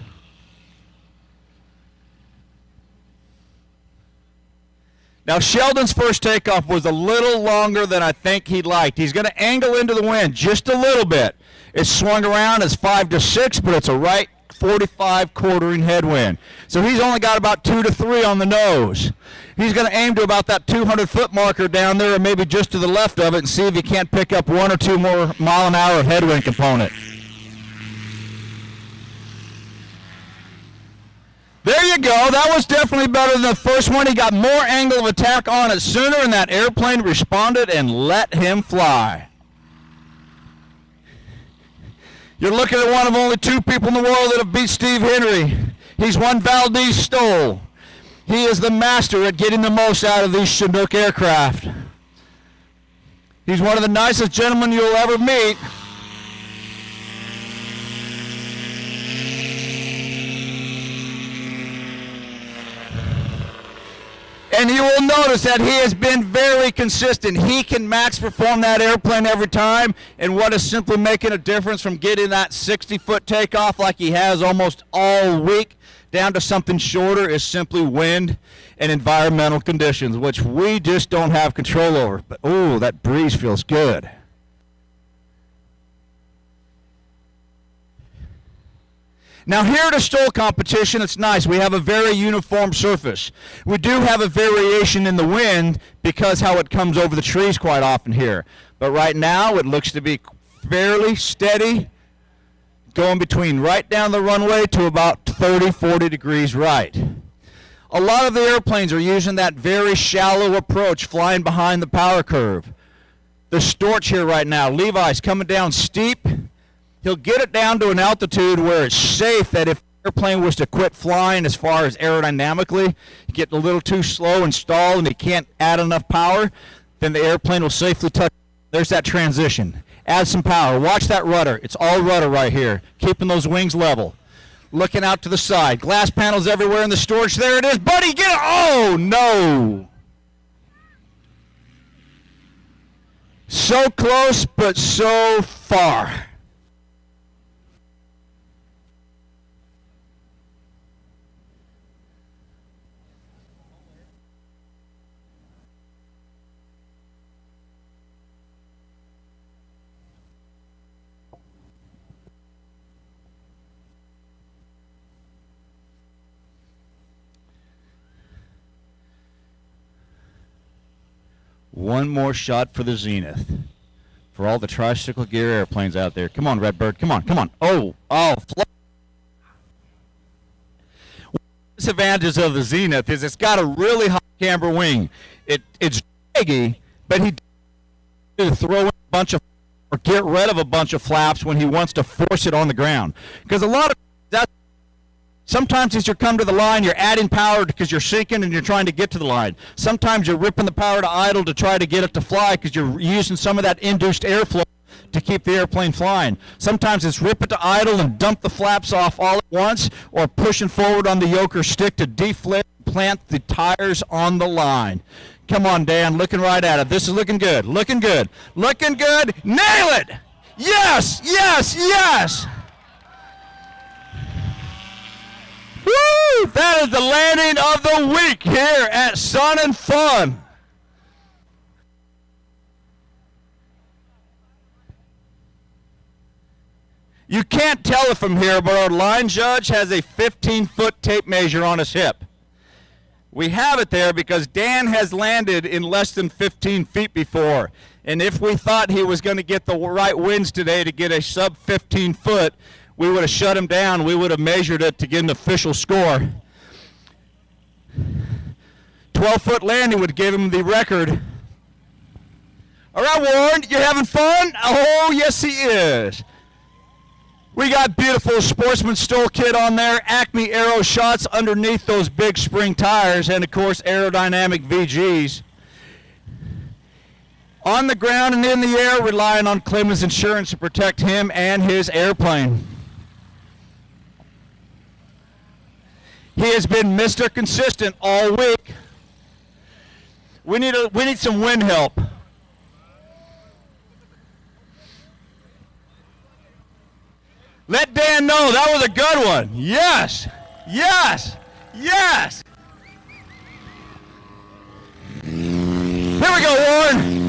Now, Sheldon's first takeoff was a little longer than I think he liked. He's going to angle into the wind just a little bit. It's swung around as 5 to 6, but it's a right 45 quartering headwind. So he's only got about 2 to 3 on the nose. He's going to aim to about that 200-foot marker down there, or maybe just to the left of it, and see if he can't pick up 1 or 2 more mile an hour of headwind component. There you go. That was definitely better than the first one. He got more angle of attack on it sooner, and that airplane responded and let him fly. You're looking at one of only two people in the world that have beat Steve Henry. He's won Valdez STOL. He is the master at getting the most out of these Chinook aircraft. He's one of the nicest gentlemen you'll ever meet. And you will notice that he has been very consistent. He can max perform that airplane every time, and what is simply making a difference from getting that 60-foot takeoff like he has almost all week down to something shorter is simply wind and environmental conditions, which we just don't have control over. But, ooh, that breeze feels good. Now here at a STOL competition, it's nice. We have a very uniform surface. We do have a variation in the wind because how it comes over the trees quite often here. But right now, it looks to be fairly steady, going between right down the runway to about 30, 40 degrees right. A lot of the airplanes are using that very shallow approach, flying behind the power curve. The Storch here right now, Levi's coming down steep. He'll get it down to an altitude where it's safe that if the airplane was to quit flying as far as aerodynamically, get a little too slow and stall and he can't add enough power, then the airplane will safely touch. There's that transition. Add some power. Watch that rudder. It's all rudder right here, keeping those wings level. Looking out to the side. Glass panels everywhere in the Storch. There it is. Buddy, get it. Oh, no. So close, but so far. One more shot for the Zenith. For all the tricycle gear airplanes out there. Come on, Redbird. Come on, come on. Oh. One of the disadvantages of the Zenith is it's got a really high camber wing. It's draggy, but he to throw in a bunch of or get rid of a bunch of flaps when he wants to force it on the ground. Because a lot of that. Sometimes as you come to the line, you're adding power because you're sinking and you're trying to get to the line. Sometimes you're ripping the power to idle to try to get it to fly because you're using some of that induced airflow to keep the airplane flying. Sometimes it's rip it to idle and dump the flaps off all at once, or pushing forward on the yoke or stick to deflate and plant the tires on the line. Come on, Dan, looking right at it. This is looking good, looking good, looking good. Nail it! Yes, yes, yes! Woo! That is the landing of the week here at Sun and Fun. You can't tell it from here, but our line judge has a 15-foot tape measure on his hip. We have it there because Dan has landed in less than 15 feet before. And if we thought he was going to get the right winds today to get a sub 15 foot, we would have shut him down. We would have measured it to get an official score. 12-foot landing would give him the record. All right, Warren, you having fun? Oh, yes, he is. We got beautiful Sportsman STOL kit on there, Acme Aero shots underneath those big spring tires, and, of course, aerodynamic VGs. On the ground and in the air, relying on Clemens Insurance to protect him and his airplane. He has been Mr. Consistent all week. We need some wind help. Let Dan know that was a good one. Yes, yes, yes. Here we go, Warren.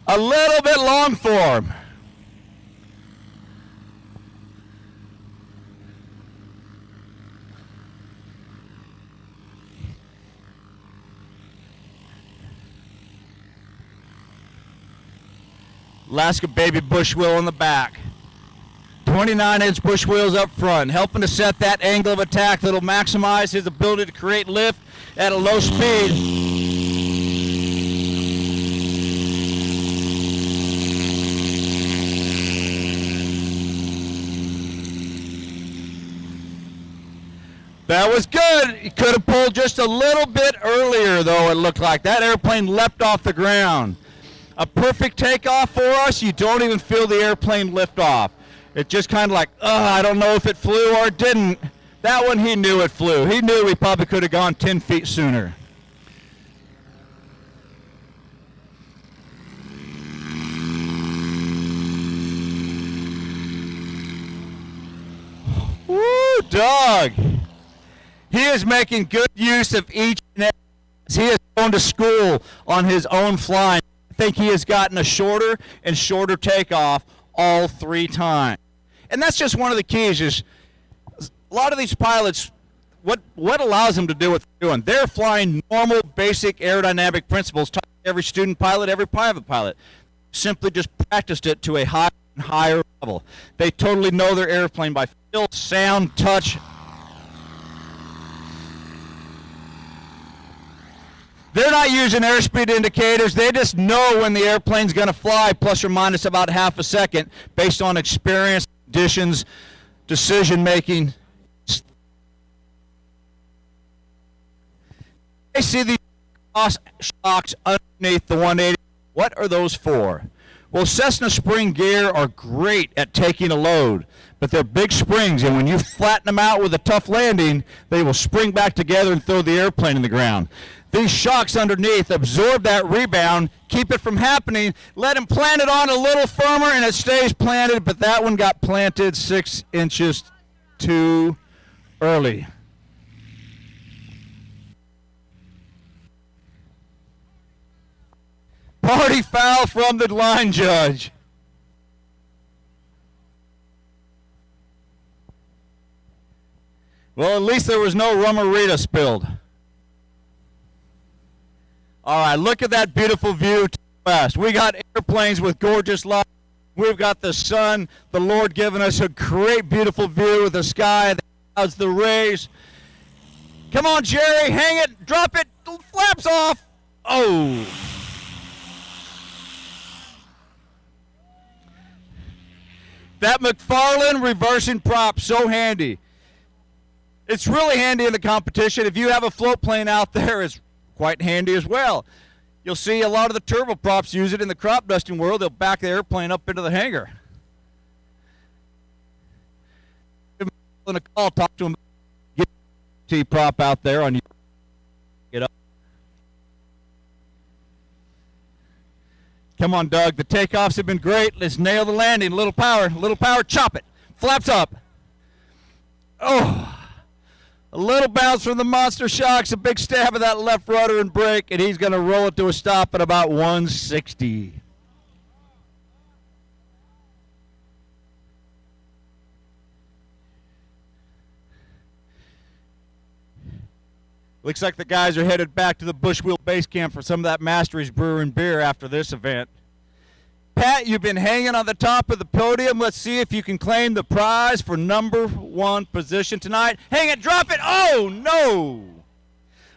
A little bit long form. Alaska baby bush wheel in the back. 29-inch bush wheels up front, helping to set that angle of attack that'll maximize his ability to create lift at a low speed. That was good. He could have pulled just a little bit earlier, though, it looked like. That airplane leapt off the ground. A perfect takeoff for us. You don't even feel the airplane lift off. It's just kind of like, I don't know if it flew or it didn't. That one, he knew it flew. He knew he probably could have gone 10 feet sooner. Woo, Doug. He is making good use of each and every. He is going to school on his own flying. I think he has gotten a shorter and shorter takeoff all 3 times. And that's just one of the keys is a lot of these pilots, what allows them to do what they're doing? They're flying normal, basic aerodynamic principles taught to every student pilot, every private pilot. Simply just practiced it to a higher and higher level. They totally know their airplane by feel, sound, touch. They're not using airspeed indicators. They just know when the airplane's going to fly plus or minus about half a second based on experience, conditions, decision making. I see these cross shocks underneath the 180. What are those for? Well, Cessna spring gear are great at taking a load, but they're big springs, and when you flatten them out with a tough landing, they will spring back together and throw the airplane in the ground. These shocks underneath absorb that rebound, keep it from happening, let him plant it on a little firmer, and it stays planted, but that one got planted 6 inches too early. Party foul from the line judge. Well, at least there was no rummarita spilled. All right, look at that beautiful view to the west. We got airplanes with gorgeous lights. We've got the sun, the Lord giving us a great, beautiful view of the sky, the clouds, the rays. Come on, Jerry, hang it, drop it, flaps off. Oh. That McFarlane reversing prop, so handy. It's really handy in the competition. If you have a float plane out there, it's quite handy as well. You'll see a lot of the turboprops use it in the crop dusting world. They'll back the airplane up into the hangar. Give him a call, talk to him. Get a T-prop out there on you. Get up. Come on, Doug. The takeoffs have been great. Let's nail the landing. A little power, chop it. Flaps up. Oh. A little bounce from the monster shocks, a big stab of that left rudder and brake, and he's going to roll it to a stop at about 160. Looks like the guys are headed back to the Bushwheel Base Camp for some of that Mastery's Brewer and Beer after this event. Pat, you've been hanging on the top of the podium. Let's see if you can claim the prize for #1 position tonight. Hang it, drop it. Oh, no.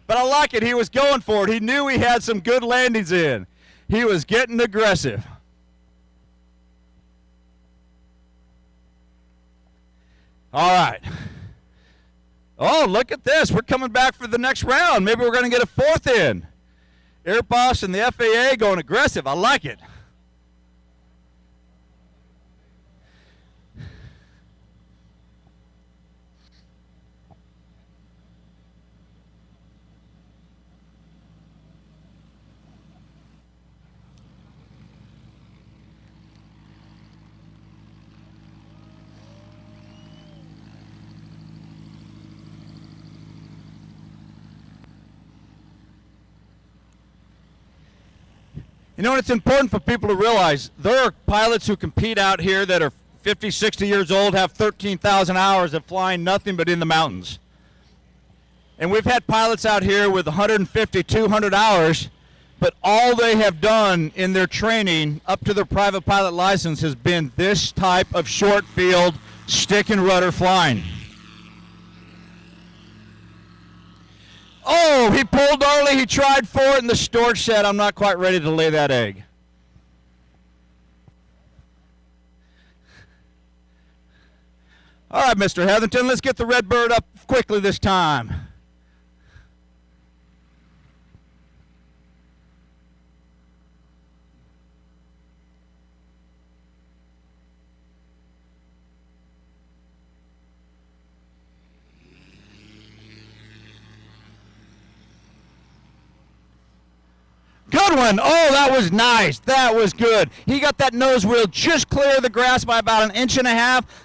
But I like it. He was going for it. He knew he had some good landings in. He was getting aggressive. All right. Oh, look at this. We're coming back for the next round. Maybe we're going to get a 4th in. Airbus and the FAA going aggressive. I like it. You know, it's important for people to realize there are pilots who compete out here that are 50, 60 years old, have 13,000 hours of flying nothing but in the mountains. And we've had pilots out here with 150, 200 hours but all they have done in their training up to their private pilot license has been this type of short field stick and rudder flying. Oh, he pulled early. He tried for it, and the storch said, I'm not quite ready to lay that egg. All right, Mr. Hetherington, let's get the red bird up quickly this time. Good one. Oh, that was nice. That was good. He got that nose wheel just clear of the grass by about 1.5 inches,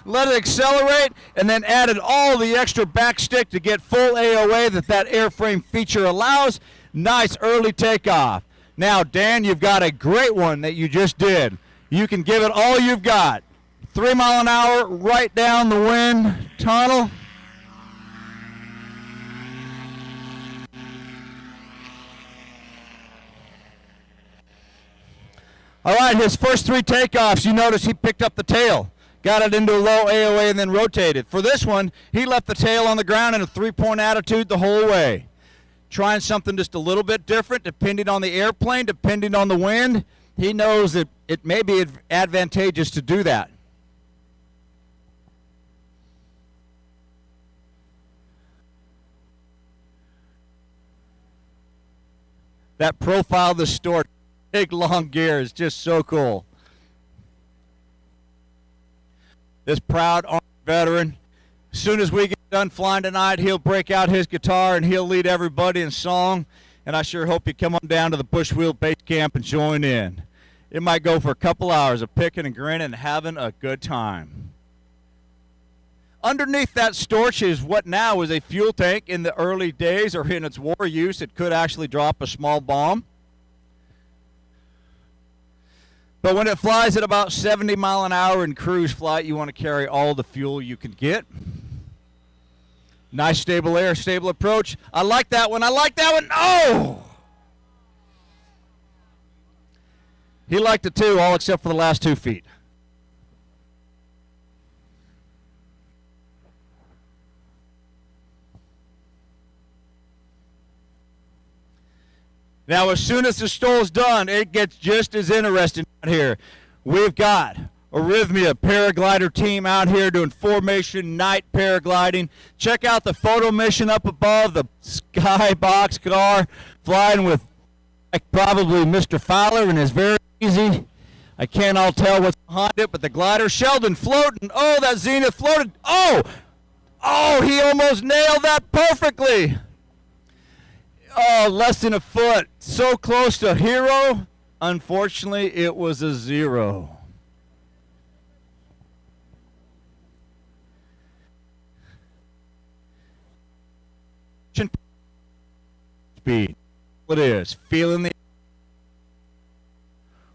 let it accelerate, and then added all the extra backstick to get full AOA that airframe feature allows. Nice early takeoff. Now, Dan, you've got a great one that you just did. You can give it all you've got. 3 mile an hour right down the wind tunnel. All right, his first 3 takeoffs, you notice he picked up the tail, got it into a low AOA, and then rotated. For this one, he left the tail on the ground in a 3-point attitude the whole way. Trying something just a little bit different, depending on the airplane, depending on the wind. He knows that it may be advantageous to do that. That profile of the stork. Big long gear is just so cool. This proud Army veteran, as soon as we get done flying tonight, he'll break out his guitar and he'll lead everybody in song. And I sure hope you come on down to the Bushwheel Base Camp and join in. It might go for a couple hours of picking and grinning and having a good time. Underneath that storch is what now is a fuel tank. In the early days or in its war use, it could actually drop a small bomb. But when it flies at about 70 mile an hour in cruise flight, you want to carry all the fuel you can get. Nice stable air, stable approach. I like that one. I like that one. Oh! He liked it too, all except for the last 2 feet. Now, as soon as the STOL's done, it gets just as interesting out here. We've got Arrhythmia paraglider team out here doing formation night paragliding. Check out the photo mission up above, the skybox car flying with probably Mr. Fowler and his very easy. I can't all tell what's behind it, but the glider. Sheldon floating. Oh, that Zenith floated. Oh, he almost nailed that perfectly. Oh, less than a foot. So close to hero. Unfortunately, it was a 0. Speed. It is. Feeling the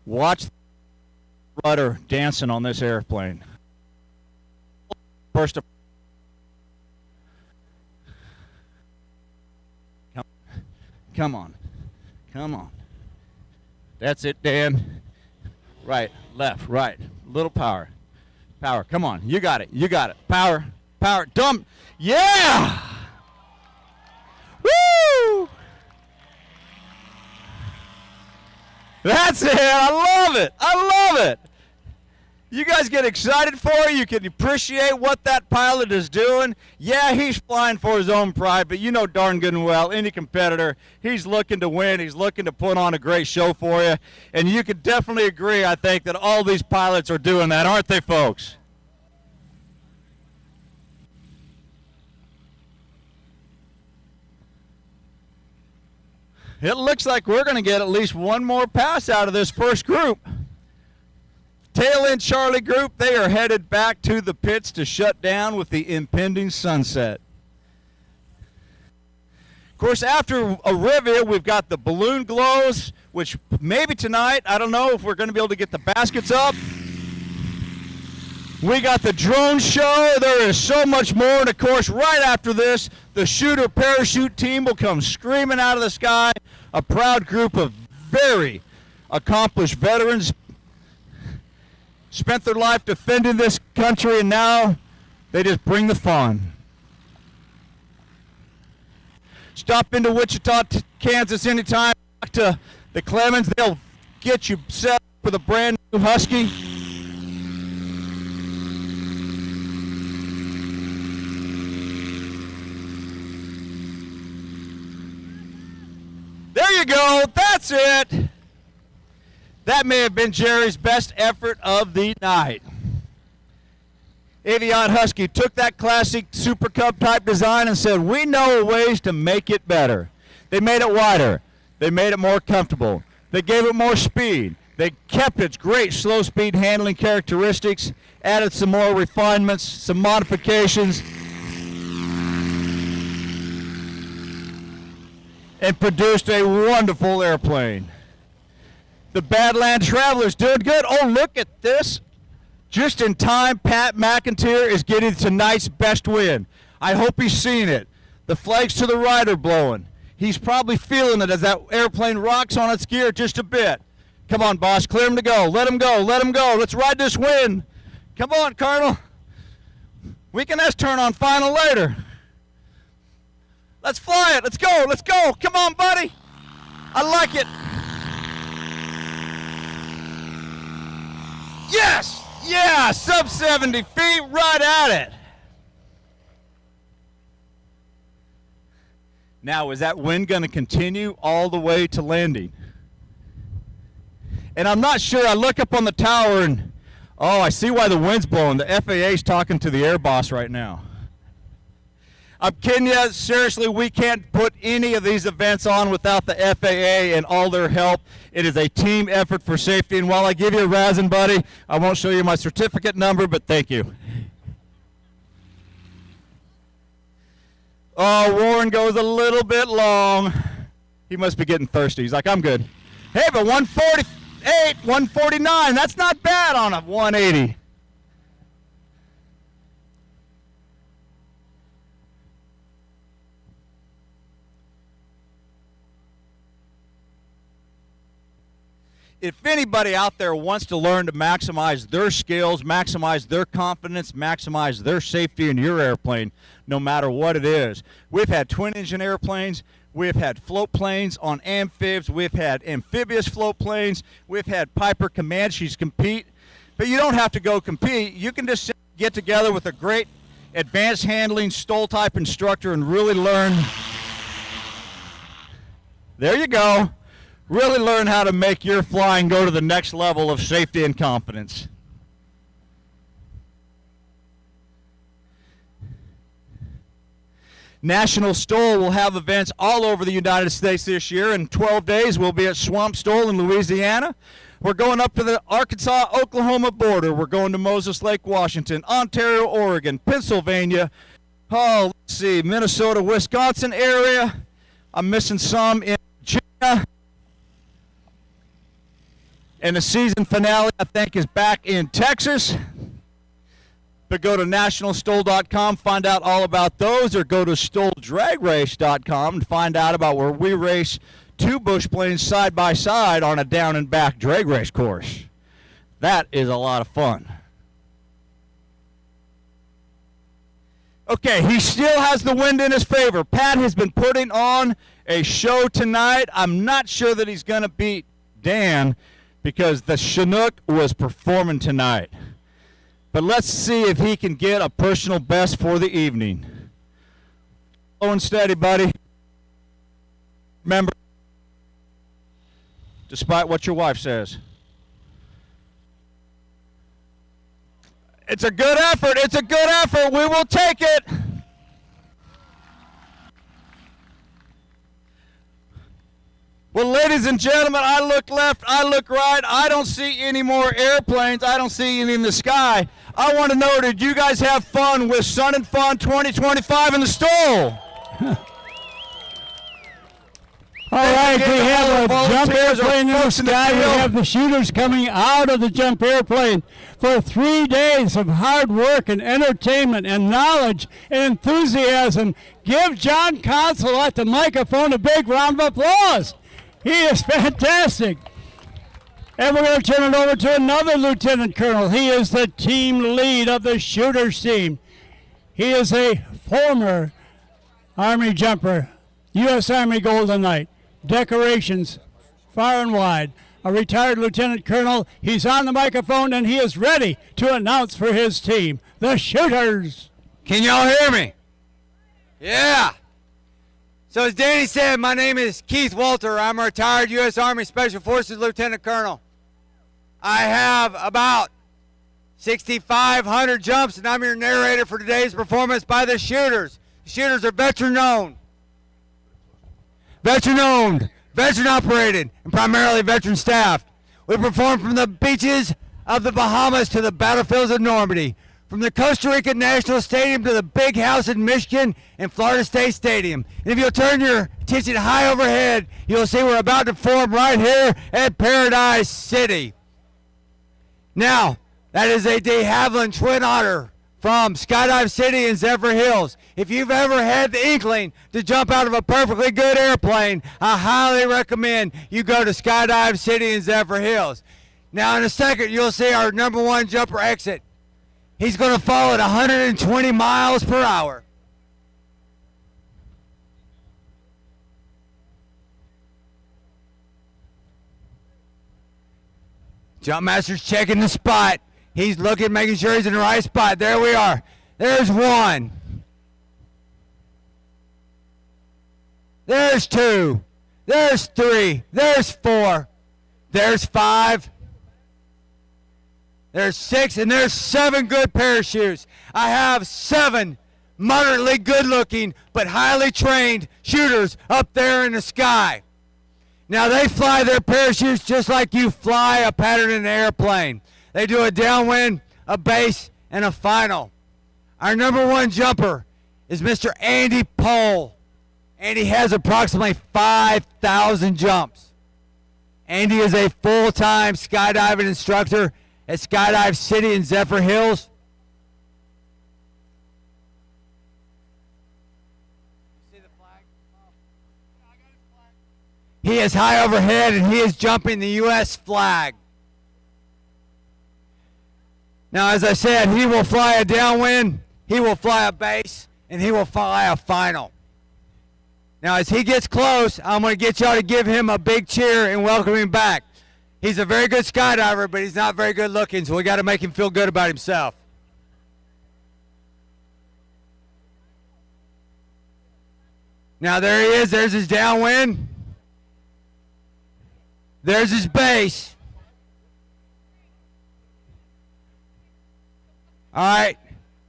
watch the rudder dancing on this airplane. First. Come on. Come on. That's it, Dan. Right, left, right. Little power. Power. Come on. You got it. You got it. Power. Power. Dump. Yeah! Woo! That's it. I love it. I love it. You guys get excited for it. You can appreciate what that pilot is doing. Yeah, he's flying for his own pride, but you know darn good and well, any competitor, he's looking to win. He's looking to put on a great show for you. And you can definitely agree, I think, that all these pilots are doing that, aren't they, folks? It looks like we're going to get at least one more pass out of this first group. Tail end Charlie group, they are headed back to the pits to shut down with the impending sunset. Of course, after Arrhythmia, we've got the balloon glows, which maybe tonight, I don't know if we're going to be able to get the baskets up. We got the drone show. There is so much more. And, of course, right after this, the shooter parachute team will come screaming out of the sky. A proud group of very accomplished veterans, spent their life defending this country, and now they just bring the fun. Stop into Wichita, Kansas anytime. Talk to the Clemens. They'll get you set up with a brand new Husky. There you go. That's it. That may have been Jerry's best effort of the night. Avion Husky took that classic Super Cub type design and said, we know ways to make it better. They made it wider. They made it more comfortable. They gave it more speed. They kept its great slow speed handling characteristics, added some more refinements, some modifications, and produced a wonderful airplane. The Badland Traveler's doing good. Oh, look at this. Just in time, Pat McIntyre is getting tonight's best win. I hope he's seen it. The flags to the right are blowing. He's probably feeling it as that airplane rocks on its gear just a bit. Come on, boss, clear him to go. Let him go, let him go. Let's ride this win. Come on, Colonel. We can turn on final later. Let's fly it. Let's go. Let's go. Come on, buddy. I like it. Yes. Yeah, sub 70 feet, right at it. Now, is that wind going to continue all the way to landing? And I'm not sure. I look up on the tower and, oh, I see why the wind's blowing. The FAA's talking to the air boss right now. I'm kidding you. Seriously, we can't put any of these events on without the FAA and all their help. It is a team effort for safety. And while I give you a razzing, buddy, I won't show you my certificate number, but thank you. Oh, Warren goes a little bit long. He must be getting thirsty. He's like, I'm good. Hey, but 148, 149, that's not bad on a 180. If anybody out there wants to learn to maximize their skills, maximize their confidence, maximize their safety in your airplane, no matter what it is. We've had twin-engine airplanes. We've had float planes on amphibs. We've had amphibious float planes. We've had Piper Comanches compete. But you don't have to go compete. You can just get together with a great advanced handling STOL type instructor and really learn. There you go. Really learn how to make your flying go to the next level of safety and confidence. National STOL will have events all over the United States this year. In 12 days, we'll be at Swamp STOL in Louisiana. We're going up to the Arkansas-Oklahoma border. We're going to Moses Lake, Washington, Ontario, Oregon, Pennsylvania. Oh, let's see, Minnesota, Wisconsin area. I'm missing some in Virginia. And the season finale, I think, is back in Texas. But go to nationalstol.com, find out all about those, or go to stoldragrace.com and find out about where we race two bush planes side by side on a down and back drag race course. That is a lot of fun. Okay, he still has the wind in his favor. Pat has been putting on a show tonight. I'm not sure that he's going to beat Dan, because the Chinook was performing tonight. But let's see if he can get a personal best for the evening. Slow and steady, buddy. Remember, despite what your wife says. It's a good effort. It's a good effort. We will take it. Well, ladies and gentlemen, I look left, I look right. I don't see any more airplanes. I don't see any in the sky. I want to know, did you guys have fun with Sun and Fun 2025 in the STOL? All right, we have a jump airplane in the sky. We have the shooters coming out of the jump airplane for 3 days of hard work and entertainment and knowledge and enthusiasm. Give John Consul at the microphone a big round of applause. He is fantastic. And we're going to turn it over to another lieutenant colonel. He is the team lead of the shooters team. He is a former Army jumper, U.S. Army Golden Knight, decorations far and wide. A retired lieutenant colonel. He's on the microphone and he is ready to announce for his team, the shooters. Can y'all hear me? Yeah. So as Danny said, my name is Keith Walter. I'm a retired U.S. Army Special Forces Lieutenant Colonel. I have about 6,500 jumps, and I'm your narrator for today's performance by the shooters. The shooters are veteran-owned, veteran-operated, and primarily veteran-staffed. We perform from the beaches of the Bahamas to the battlefields of Normandy, from the Costa Rica National Stadium to the Big House in Michigan and Florida State Stadium. And if you'll turn your attention high overhead, you'll see we're about to perform right here at Paradise City. Now, that is a de Havilland Twin Otter from Skydive City in Zephyr Hills. If you've ever had the inkling to jump out of a perfectly good airplane, I highly recommend you go to Skydive City in Zephyr Hills. Now, in a second, you'll see our number one jumper exit. He's going to fall at 120 miles per hour. Jumpmaster's checking the spot. He's looking, making sure he's in the right spot. There we are. There's one. There's two. There's three. There's four. There's five. There's six, and there's seven good parachutes. I have seven moderately good-looking but highly trained shooters up there in the sky. Now, they fly their parachutes just like you fly a pattern in an airplane. They do a downwind, a base, and a final. Our number one jumper is Mr. Andy Pohl. Andy has approximately 5,000 jumps. Andy is a full-time skydiving instructor at Skydive City in Zephyr Hills. You see the flag? I got his flag. He is high overhead and he is jumping the U.S. flag. Now, as I said, he will fly a downwind, he will fly a base, and he will fly a final. Now, as he gets close, I'm going to get y'all to give him a big cheer and welcome him back. He's a very good skydiver, but he's not very good looking, so we got to make him feel good about himself. Now, there he is. There's his downwind. There's his base. All right.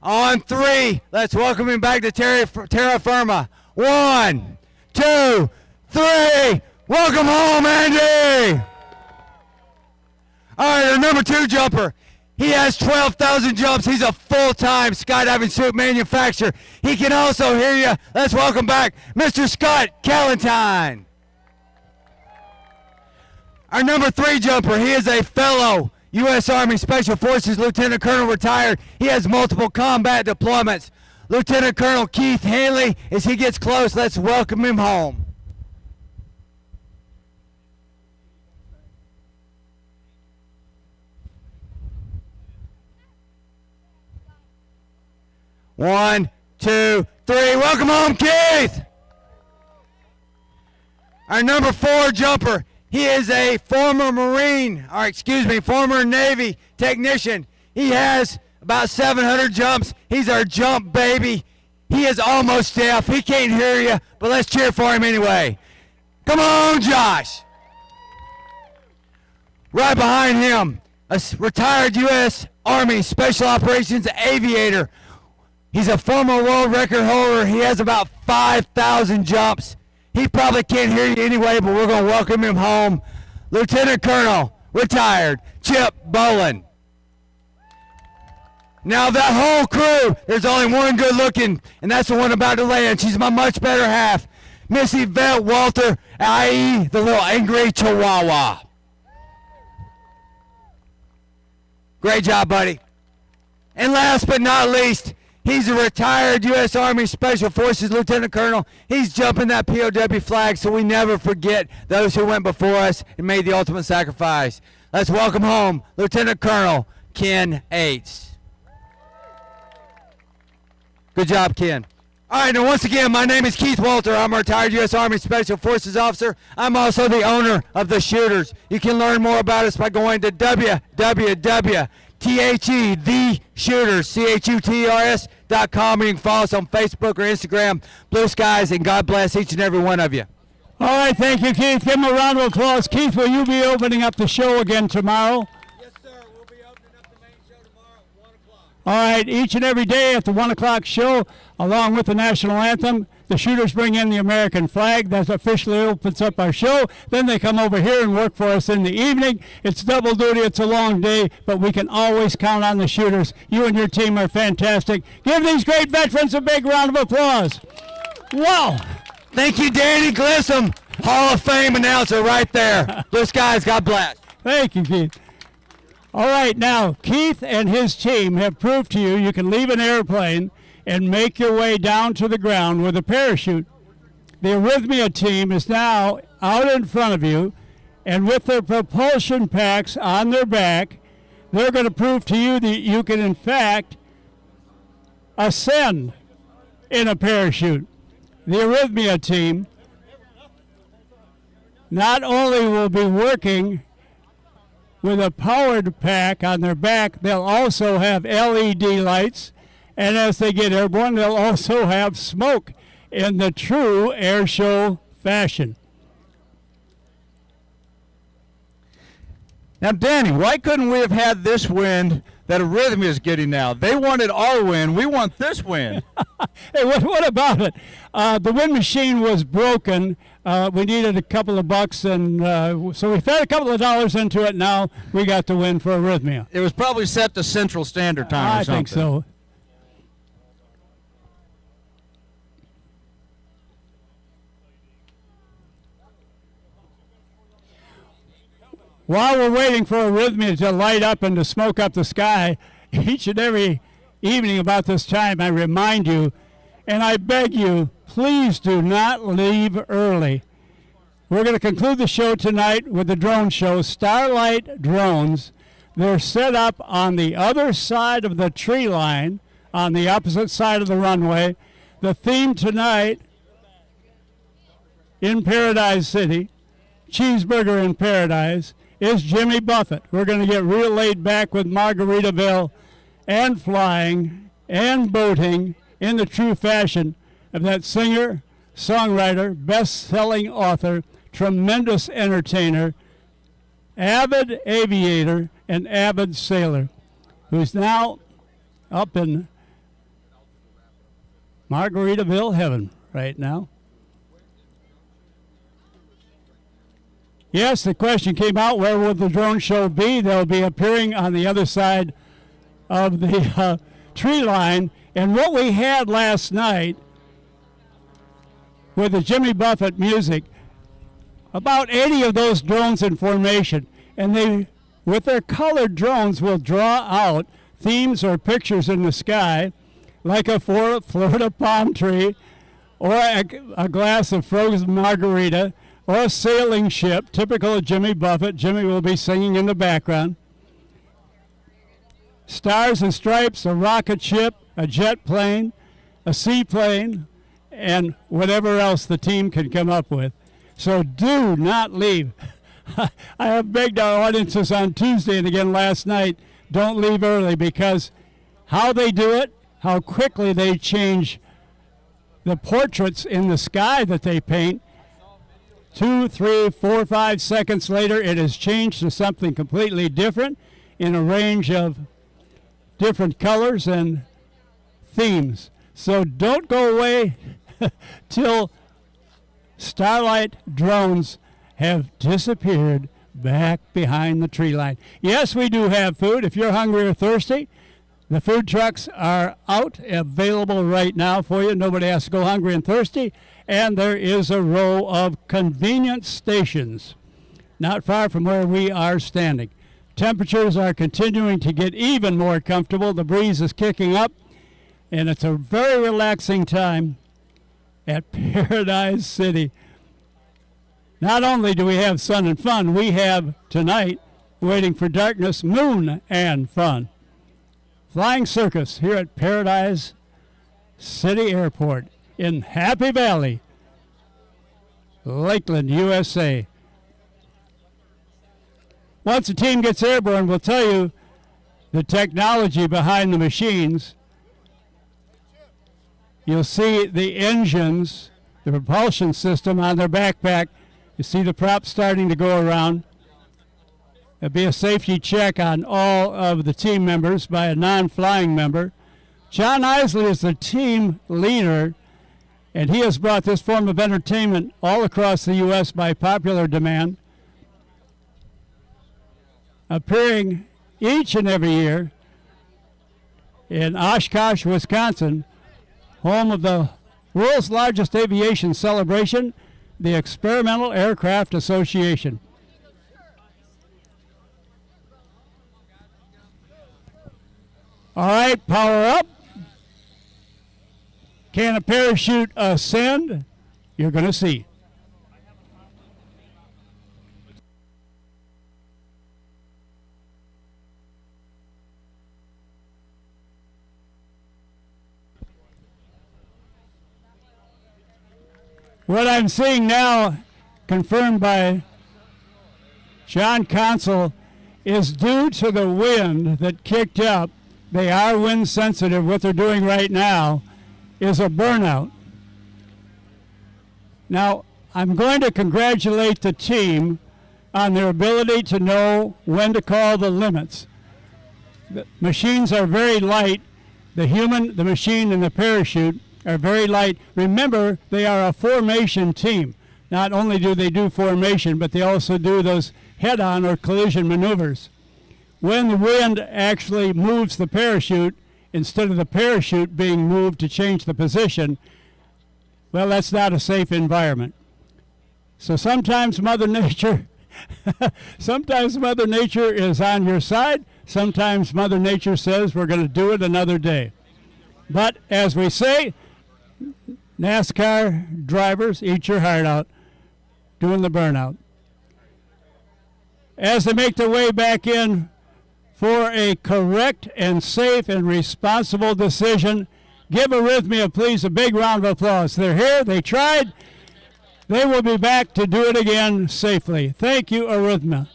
On three, let's welcome him back to terra firma. 1, 2, 3. Welcome home, Andy. All right, our number two jumper. He has 12,000 jumps. He's a full-time skydiving suit manufacturer. He can also hear you. Let's welcome back Mr. Scott Callentine. Our number three jumper, he is a fellow U.S. Army Special Forces Lieutenant Colonel retired. He has multiple combat deployments. Lieutenant Colonel Keith Hanley, as he gets close, let's welcome him home. One, two, three. Welcome home, Keith. Our number four jumper, he is a former former Navy technician. He has about 700 jumps. He's our jump baby. He is almost deaf. He can't hear you, but let's cheer for him anyway. Come on, Josh. Right behind him, a retired U.S. Army Special Operations aviator. He's a former world record holder. He has about 5,000 jumps. He probably can't hear you anyway, but we're going to welcome him home. Lieutenant Colonel, retired, Chip Bolin. Now that whole crew, there's only one good looking, and that's the one about to land. She's my much better half, Miss Yvette Walter, i.e. the little angry Chihuahua. Great job, buddy. And last but not least, He's a retired U.S. Army Special Forces Lieutenant Colonel. He's jumping that POW flag so we never forget those who went before us and made the ultimate sacrifice. Let's welcome home Lieutenant Colonel Ken Ates. Good job, Ken. All right, now once again, my name is Keith Walter. I'm a retired U.S. Army Special Forces officer. I'm also the owner of The Shooters. You can learn more about us by going to www.theshooters.com. You can follow us on Facebook or Instagram. Blue skies, and God bless each and every one of you. All right, thank you, Keith. Give him a round of applause. Keith, will you be opening up the show again tomorrow? Yes, sir. We'll be opening up the main show tomorrow at 1 o'clock. All right, each and every day at the 1 o'clock show, along with the national anthem, the shooters bring in the American flag. That officially opens up our show. Then they come over here and work for us in the evening. It's double duty. It's a long day, but we can always count on the shooters. You and your team are fantastic. Give these great veterans a big round of applause. Wow. Thank you, Danny Glissom, Hall of Fame announcer right there. Blue skies, God bless. Thank you, Keith. All right, now, Keith and his team have proved to you you can leave an airplane and make your way down to the ground with a parachute. The Arrhythmia team is now out in front of you, and with their propulsion packs on their back, they're going to prove to you that you can, in fact, ascend in a parachute. The Arrhythmia team not only will be working with a powered pack on their back, they'll also have LED lights, and as they get airborne, they'll also have smoke in the true air show fashion. Now, Danny, why couldn't we have had this wind that Arrhythmia is getting now? They wanted our wind. We want this wind. Hey, what about it? The wind machine was broken. We needed a couple of bucks, and so we fed a couple of dollars into it. Now we got the wind for Arrhythmia. It was probably set to Central Standard Time or something. I think so. While we're waiting for Arrhythmia to light up and to smoke up the sky, each and every evening about this time, I remind you, and I beg you, please do not leave early. We're going to conclude the show tonight with the drone show, Starlight Drones. They're set up on the other side of the tree line, on the opposite side of the runway. The theme tonight, in Paradise City, Cheeseburger in Paradise, is Jimmy Buffett. We're going to get real laid back with Margaritaville and flying and boating in the true fashion of that singer, songwriter, best-selling author, tremendous entertainer, avid aviator, and avid sailor, who's now up in Margaritaville heaven right now. Yes, the question came out, where will the drone show be? They'll be appearing on the other side of the tree line. And what we had last night with the Jimmy Buffett music, about 80 of those drones in formation. And they, with their colored drones, will draw out themes or pictures in the sky, like a Florida palm tree, or a glass of frozen margarita, or a sailing ship, typical of Jimmy Buffett. Jimmy will be singing in the background. Stars and stripes, a rocket ship, a jet plane, a seaplane, and whatever else the team can come up with. So do not leave. I have begged our audiences on Tuesday and again last night, don't leave early, because how they do it, how quickly they change the portraits in the sky that they paint, 2, 3, 4, 5 seconds later, it has changed to something completely different in a range of different colors and themes. So don't go away till Starlight drones have disappeared back behind the tree line. Yes, we do have food. If you're hungry or thirsty, the food trucks are out, available right now for you. Nobody has to go hungry and thirsty. And there is a row of convenience stations not far from where we are standing. Temperatures are continuing to get even more comfortable. The breeze is kicking up. and it's a very relaxing time at Paradise City. Not only do we have sun and fun, we have tonight, waiting for darkness, moon and fun. Flying Circus here at Paradise City Airport in Happy Valley, Lakeland, USA. Once the team gets airborne, we'll tell you the technology behind the machines. You'll see the engines, the propulsion system on their backpack. You see the props starting to go around. There'll be a safety check on all of the team members by a non-flying member. John Isley is the team leader, and he has brought this form of entertainment all across the U.S. by popular demand, appearing each and every year in Oshkosh, Wisconsin, home of the world's largest aviation celebration, the Experimental Aircraft Association. All right, power up. Can a parachute ascend? You're going to see. What I'm seeing now, confirmed by John Consul, is due to the wind that kicked up. They are wind sensitive. What they're doing right now is a burnout. Now, I'm going to congratulate the team on their ability to know when to call the limits. The machines are very light. The human, the machine, and the parachute are very light. Remember, they are a formation team. Not only do they do formation, but they also do those head-on or collision maneuvers. When the wind actually moves the parachute, instead of the parachute being moved to change the position, well, that's not a safe environment. So sometimes Mother Nature, sometimes Mother Nature is on your side. Sometimes Mother Nature says we're going to do it another day. But as we say, NASCAR drivers, eat your heart out, doing the burnout. As they make their way back in for a correct and safe and responsible decision, give Arrhythmia, please, a big round of applause. They're here, they tried, they will be back to do it again safely. Thank you, Arrhythmia.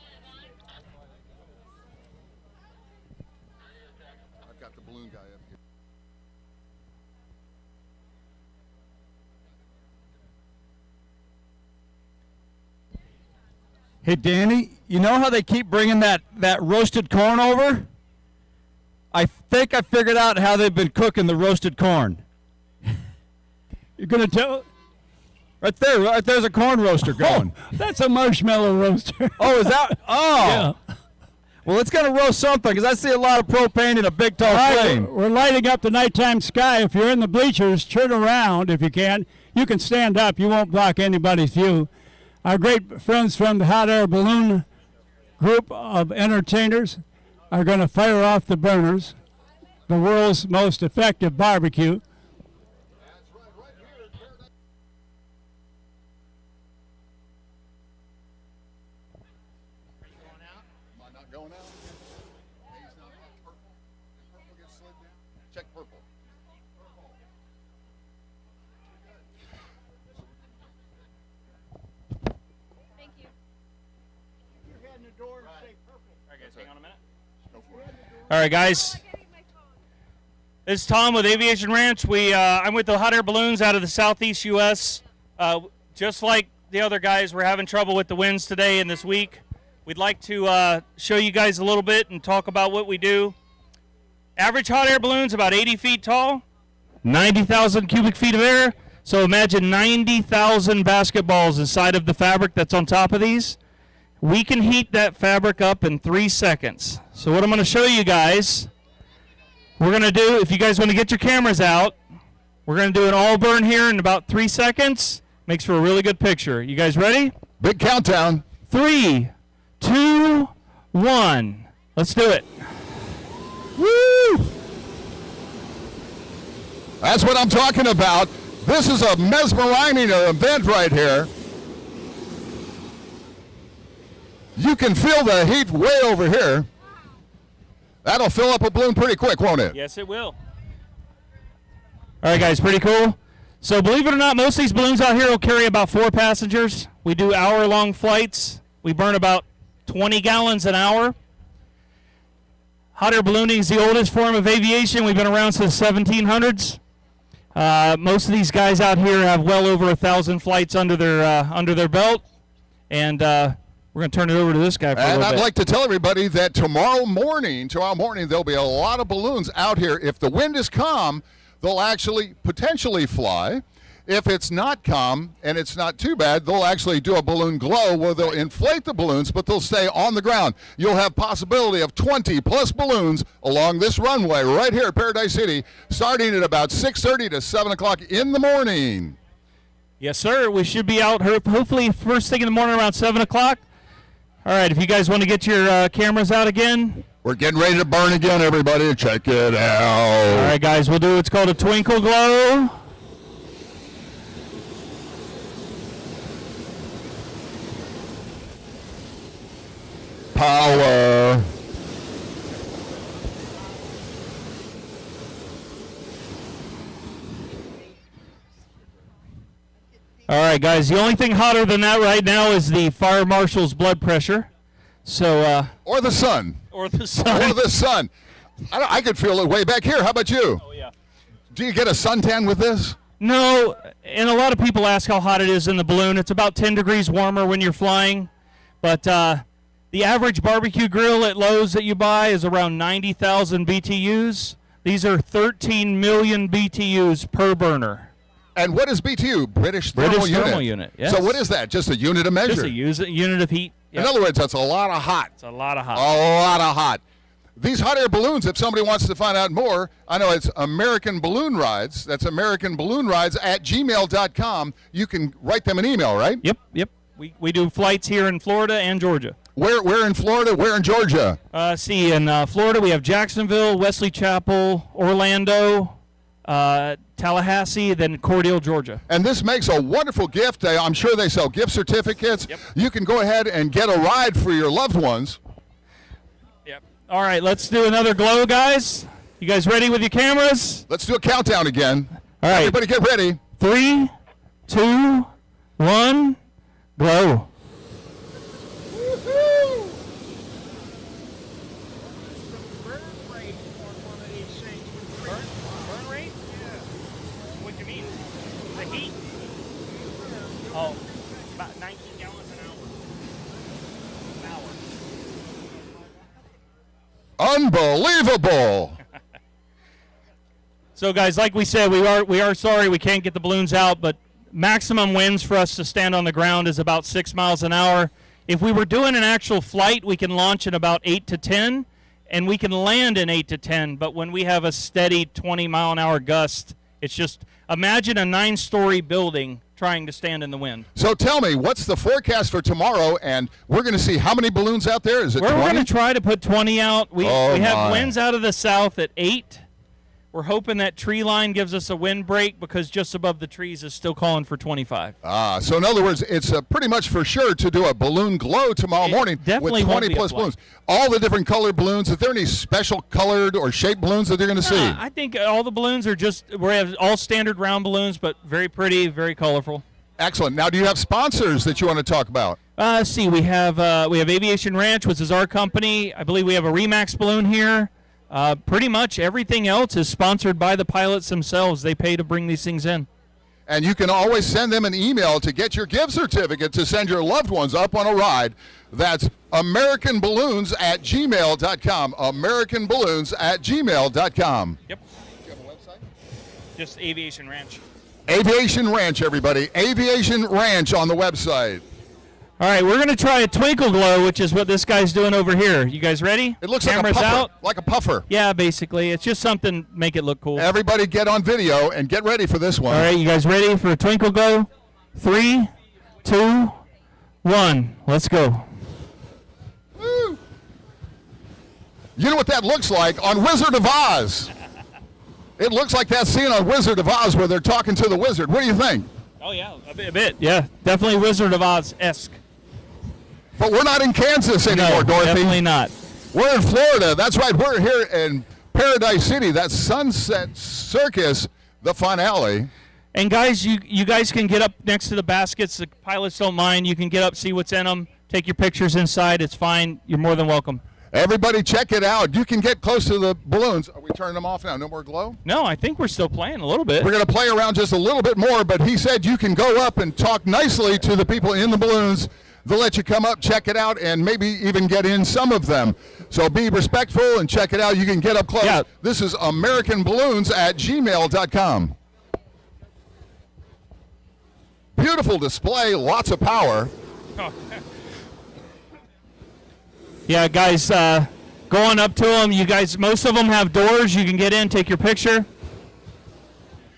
I've got the balloon guy up here. Hey, Danny, you know how they keep bringing that roasted corn over? I think I figured out how they've been cooking the roasted corn. You're going to tell? Right there's a corn roaster going. Oh, that's a marshmallow roaster. Oh, is that? Oh. Yeah. Well, it's going to roast something because I see a lot of propane in a big tall flame. We're lighting up the nighttime sky. If you're in the bleachers, turn around if you can. You can stand up. You won't block anybody's view. Our great friends from the Hot Air Balloon group of entertainers are going to fire off the burners, the world's most effective barbecue. Check purple. Thank you. All right, guys. This is Tom with Aviation Ranch. I'm with the Hot Air Balloons out of the southeast U.S. Just like the other guys, we're having trouble with the winds today and this week. We'd like to show you guys a little bit and talk about what we do. Average hot air balloon's about 80 feet tall, 90,000 cubic feet of air. So imagine 90,000 basketballs inside of the fabric that's on top of these. We can heat that fabric up in 3 seconds. So what I'm going to show you guys, we're going to do, if you guys want to get your cameras out, we're going to do an all burn here in about 3 seconds. Makes for a really good picture. You guys ready? Big countdown. 3, 2, 1. Let's do it. Woo! That's what I'm talking about. This is a mesmerizing event right here. You can feel the heat way over here. That'll fill up a balloon pretty quick, won't it? Yes, it will. All right, guys, pretty cool. So believe it or not, most of these balloons out here will carry about 4 passengers. We do hour-long flights. We burn about 20 gallons an hour. Hot air ballooning is the oldest form of aviation. We've been around since the 1700s. Most of these guys out here have well over 1,000 flights under their belt. And we're going to turn it over to this guy for a little bit. And I'd like to tell everybody that tomorrow morning, there'll be a lot of balloons out here. If the wind is calm, they'll actually potentially fly. If it's not calm and it's not too bad, they'll actually do a balloon glow where they'll inflate the balloons, but they'll stay on the ground. You'll have possibility of 20-plus balloons along this runway right here at Paradise City, starting at about 6:30 to 7 o'clock in the morning. Yes, sir. We should be out hopefully first thing in the morning around 7 o'clock. All right, if you guys want to get your cameras out again. We're getting ready to burn again, everybody. Check it out. All right, guys, we'll do what's called a twinkle glow. Power. All right, guys, the only thing hotter than that right now is the fire marshal's blood pressure. So, or the sun. Or the sun. Or the sun. I could feel it way back here. How about you? Oh, yeah. Do you get a suntan with this? No, and a lot of people ask how hot it is in the balloon. It's about 10 degrees warmer when you're flying, but the average barbecue grill at Lowe's that you buy is around 90,000 BTUs. These are 13 million BTUs per burner. And what is BTU? British Thermal Unit. Yes. So what is that? Just a unit of measure? Just a unit of heat. Yep. In other words, that's a lot of hot. It's a lot of hot. A lot of hot. These hot air balloons, if somebody wants to find out more, I know it's American Balloon Rides. That's AmericanBalloonRides@gmail.com. You can write them an email, right? Yep. We do flights here in Florida and Georgia. Where in Florida? Where in Georgia? In Florida we have Jacksonville, Wesley Chapel, Orlando, Tallahassee, then Cordele, Georgia. And this makes a wonderful gift. I'm sure they sell gift certificates. Yep. You can go ahead and get a ride for your loved ones. Yep. All right, let's do another glow, guys. You guys ready with your cameras? Let's do a countdown again. All right. Everybody get ready. 3, 2, 1, glow. Oh, about 19 gallons an hour. Unbelievable. So, guys, like we said, we are sorry we can't get the balloons out, but maximum winds for us to stand on the ground is about 6 miles an hour. If we were doing an actual flight, we can launch in about 8 to 10, and we can land in 8 to 10. But when we have a steady 20-mile-an-hour gust, it's just imagine a 9-story building trying to stand in the wind. So tell me, what's the forecast for tomorrow? And we're going to see how many balloons out there? Is it 20? We're going to try to put 20 out. We have my. winds out of the south at 8. We're hoping that tree line gives us a wind break because just above the trees is still calling for 25. So in other words, it's pretty much for sure to do a balloon glow tomorrow morning definitely with won't be a 20-plus flight. balloons. All the different colored balloons. Is there any special colored or shaped balloons that you're going to see? I think all the balloons are we have all standard round balloons, but very pretty, very colorful. Excellent. Now, do you have sponsors that you want to talk about? We have Aviation Ranch, which is our company. I believe we have a Remax balloon here. Pretty much everything else is sponsored by the pilots themselves. They pay to bring these things in. And you can always send them an email to get your gift certificate to send your loved ones up on a ride. That's AmericanBalloons@gmail.com. AmericanBalloons@gmail.com. Yep. Do you have a website? Just Aviation Ranch. Aviation Ranch, everybody. Aviation Ranch on the website. All right, we're going to try a twinkle glow, which is what this guy's doing over here. You guys ready? It looks Cameras like a puffer. out. Like a puffer. Yeah, basically. It's just something make it look cool. Everybody get on video and get ready for this one. All right, you guys ready for a twinkle glow? 3, 2, 1. Let's go. Woo. You know what that looks like on Wizard of Oz. It looks like that scene on Wizard of Oz where they're talking to the wizard. What do you think? Oh yeah, a bit. Yeah, definitely Wizard of Oz-esque. But we're not in Kansas anymore, No, Dorothy. definitely not. We're in Florida. That's right. We're here in Paradise City. That's Sunset Circus, the finale. And guys, you guys can get up next to the baskets. The pilots don't mind. You can get up, see what's in them, take your pictures inside. It's fine. You're more than welcome. Everybody check it out. You can get close to the balloons. Are we turning them off now? No more glow? No, I think we're still playing a little bit. We're going to play around just a little bit more, but he said you can go up and talk nicely to the people in the balloons. They'll let you come up, check it out, and maybe even get in some of them. So be respectful and check it out. You can get up close. Yeah. This is AmericanBalloons@gmail.com. Beautiful display, lots of power. Yeah, guys, going up to them. You guys, most of them have doors. You can get in, take your picture.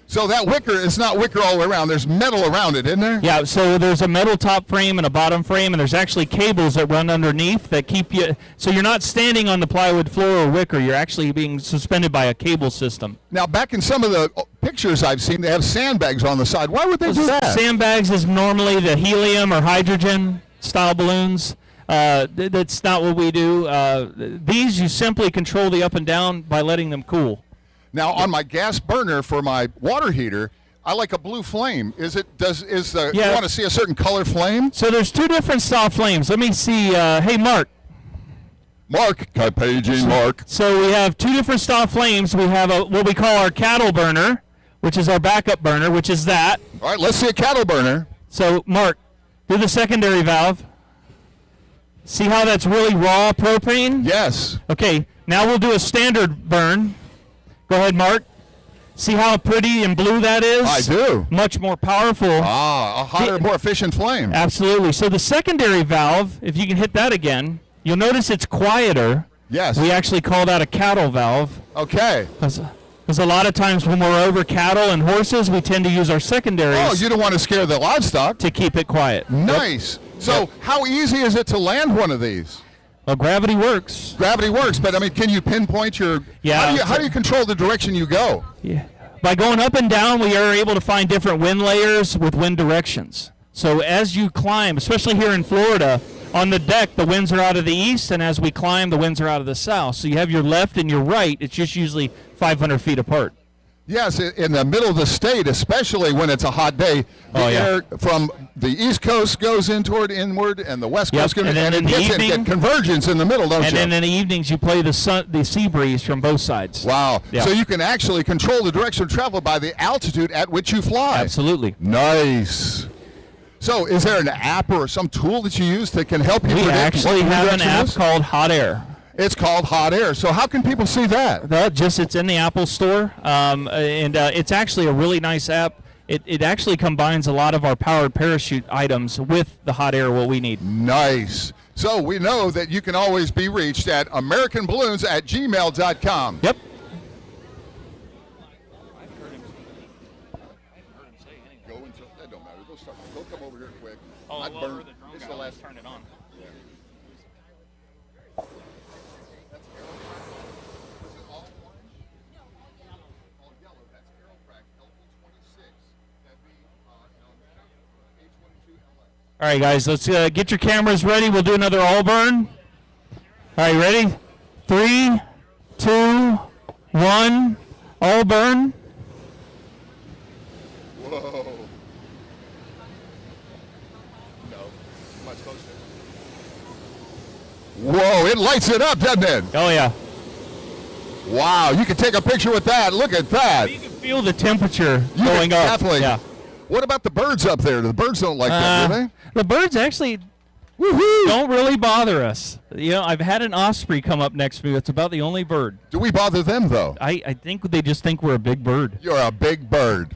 So that wicker is not wicker all the way around. There's metal around it, isn't there? Yeah, so there's a metal top frame and a bottom frame, and there's actually cables that run underneath that keep you, so you're not standing on the plywood floor or wicker. You're actually being suspended by a cable system. Now, back in some of the pictures I've seen, they have sandbags on the side. Why would they do that? Sandbags is normally the helium or hydrogen style balloons. That's not what we do. These, you simply control the up and down by letting them cool. Now, on my gas burner for my water heater, I like a blue flame. You want to see a certain color flame? So there's two different style flames. Let me see. Hey, Mark. Mark, paging Mark. So we have two different style flames. We have what we call our cattle burner, which is our backup burner, which is that. All right, let's see a cattle burner. So, Mark, do the secondary valve. See how that's really raw propane? Yes. Okay, now we'll do a standard burn. Go ahead, Mark. See how pretty and blue that is? I do. Much more powerful. Ah, a hotter, more efficient flame. Absolutely. So the secondary valve, if you can hit that again, you'll notice it's quieter. Yes. We actually call that a cattle valve. Okay. Because a lot of times when we're over cattle and horses, we tend to use our secondaries. Oh, you don't want to scare the livestock. To keep it quiet. Nice. So how easy is it to land one of these? Well, gravity works. Gravity works, but I mean, can you pinpoint your? Yeah. How do you control the direction you go? Yeah. By going up and down, we are able to find different wind layers with wind directions. So as you climb, especially here in Florida, on the deck, the winds are out of the east, and as we climb, the winds are out of the south. So you have your left and your right. It's just usually 500 feet apart. Yes, in the middle of the state, especially when it's a hot day, the air from the East Coast goes inward, and the West Coast goes, and it get convergence in the middle, don't you? And then in the evenings, you play the sea breeze from both sides. Wow. Yeah. So you can actually control the direction of travel by the altitude at which you fly. Absolutely. Nice. So is there an app or some tool that you use that can help you We predict actually what have an direction app is? called Hot Air. It's called Hot Air. So how can people see that? It's in the Apple Store, and it's actually a really nice app. It actually combines a lot of our powered parachute items with the hot air, what we need. Nice. So we know that you can always be reached at AmericanBalloons@gmail.com. Yep. That don't matter. They'll come over here quick. Oh, I'd well, burn- the drone this is guy, the let's last turn it on. All right, guys, let's get your cameras ready. We'll do another all burn. All right, ready? 3, 2, 1, all burn. Whoa. No. Much closer. Whoa, it lights it up, doesn't it? Oh, yeah. Wow, you can take a picture with that. Look at that. You can feel the temperature You going can up. Definitely. Yeah. What about the birds up there? The birds don't like that, do they? The birds actually don't really bother us. You know, I've had an osprey come up next to me. That's about the only bird. Do we bother them, though? I think they just think we're a big bird. You're a big bird.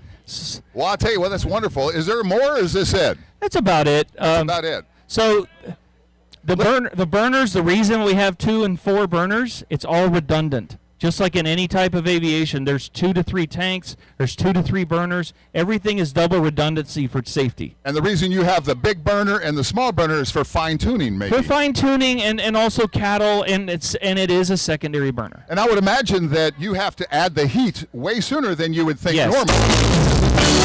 Well, I'll tell you what, that's wonderful. Is there more, or is this it? That's about it. That's about it. So the burners, the reason we have 2 and 4 burners, it's all redundant. Just like in any type of aviation, there's 2 to 3 tanks, there's 2 to 3 burners. Everything is double redundancy for safety. And the reason you have the big burner and the small burner is for fine tuning, maybe. For fine tuning and also cattle, and it is a secondary burner. And I would imagine that you have to add the heat way sooner than you would think Yes. normally.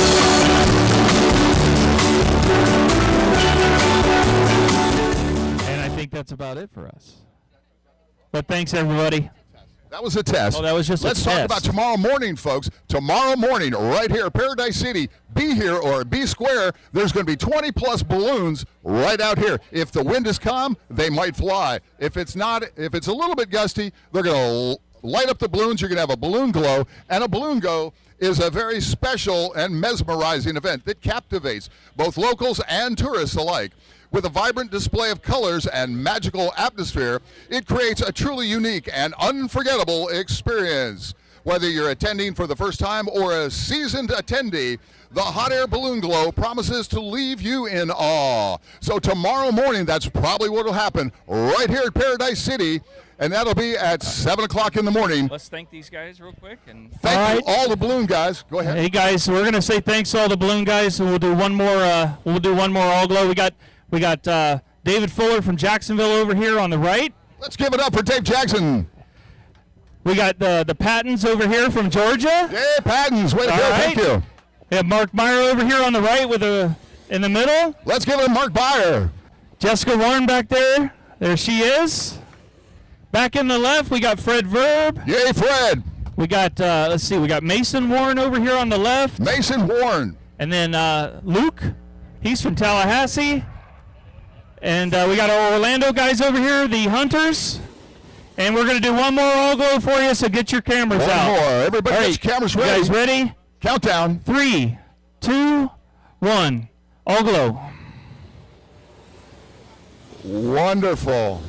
And I think that's about it for us. But thanks, everybody. That was a test. Oh, that was just a Let's talk test. about tomorrow morning, folks. Tomorrow morning, right here, Paradise City, be here or be square. There's going to be 20-plus balloons right out here. If the wind is calm, they might fly. If it's not, if it's a little bit gusty, they're going to light up the balloons. You're going to have a balloon glow, and a balloon glow is a very special and mesmerizing event that captivates both locals and tourists alike. With a vibrant display of colors and magical atmosphere, it creates a truly unique and unforgettable experience. Whether you're attending for the first time or a seasoned attendee, the Hot Air Balloon Glow promises to leave you in awe. So tomorrow morning, that's probably what will happen right here at Paradise City, and that'll be at 7 o'clock in the morning. Let's thank these guys real quick. And Thank you, all the balloon guys. Go ahead. Hey guys, we're gonna say thanks to all the balloon guys. And we'll do one more. All glow. We got David Fuller from Jacksonville over here on the right. Let's give it up for Dave Jackson. We got the Pattons over here from Georgia. Hey, Pattons, way to go. Thank you. We have Mark Meyer over here on the right in the middle. Let's give it to Mark Beyer. Jessica Warren back there. There she is. Back in the left, we got Fred Verb. Yay, Fred. We got we got Mason Warren over here on the left. Mason Warren. And then Luke, he's from Tallahassee. And we got our Orlando guys over here, the Hunters. And we're going to do one more all glow for you, so get your cameras out. One more. Everybody All get right, your cameras you ready. guys ready? Countdown. 3, 2, 1. All glow. Wonderful.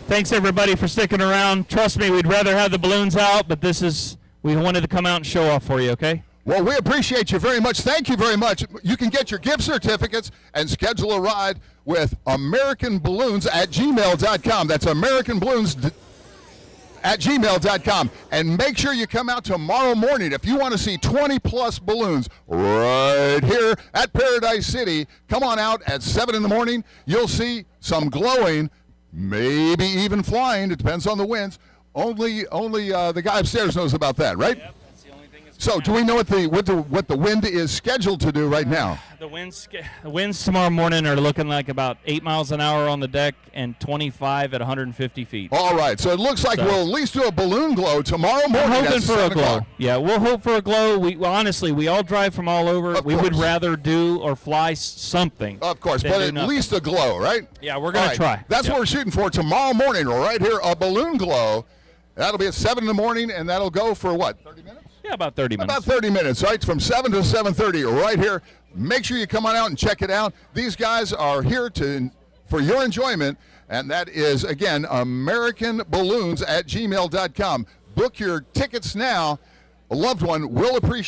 Thanks everybody for sticking around. Trust me, we'd rather have the balloons out, but we wanted to come out and show off for you, okay? Well, we appreciate you very much. Thank you very much. You can get your gift certificates and schedule a ride with American Balloons at gmail.com. That's American Balloons at gmail.com. And make sure you come out tomorrow morning if you want to see 20-plus balloons right here at Paradise City. Come on out at 7 in the morning. You'll see some glowing, maybe even flying. It depends on the winds. Only the guy upstairs knows about that, right? Yep, that's the only thing that's So, do we know what the wind is scheduled to do right now? The winds tomorrow morning are looking like about 8 miles an hour on the deck and 25 at 150 feet. All right, so it looks like we'll at least do a balloon glow tomorrow morning. I'm hoping at for a 7 glow. o'clock. Yeah, we'll hope for a glow. Honestly, we all drive from all over. Of We would course. rather do or fly something. Of course, than but do at nothing. least a glow, right? Yeah, we're All gonna right, try. That's Yep. what we're shooting for tomorrow morning, right here, a balloon glow. That'll be at 7 in the morning, and that'll go for what, 30 minutes? Yeah, about 30 minutes. About 30 minutes, right? From 7 to 7:30, right here. Make sure you come on out and check it out. These guys are here for your enjoyment, and that is, again, American Balloons at gmail.com. Book your tickets now. A loved one will appreciate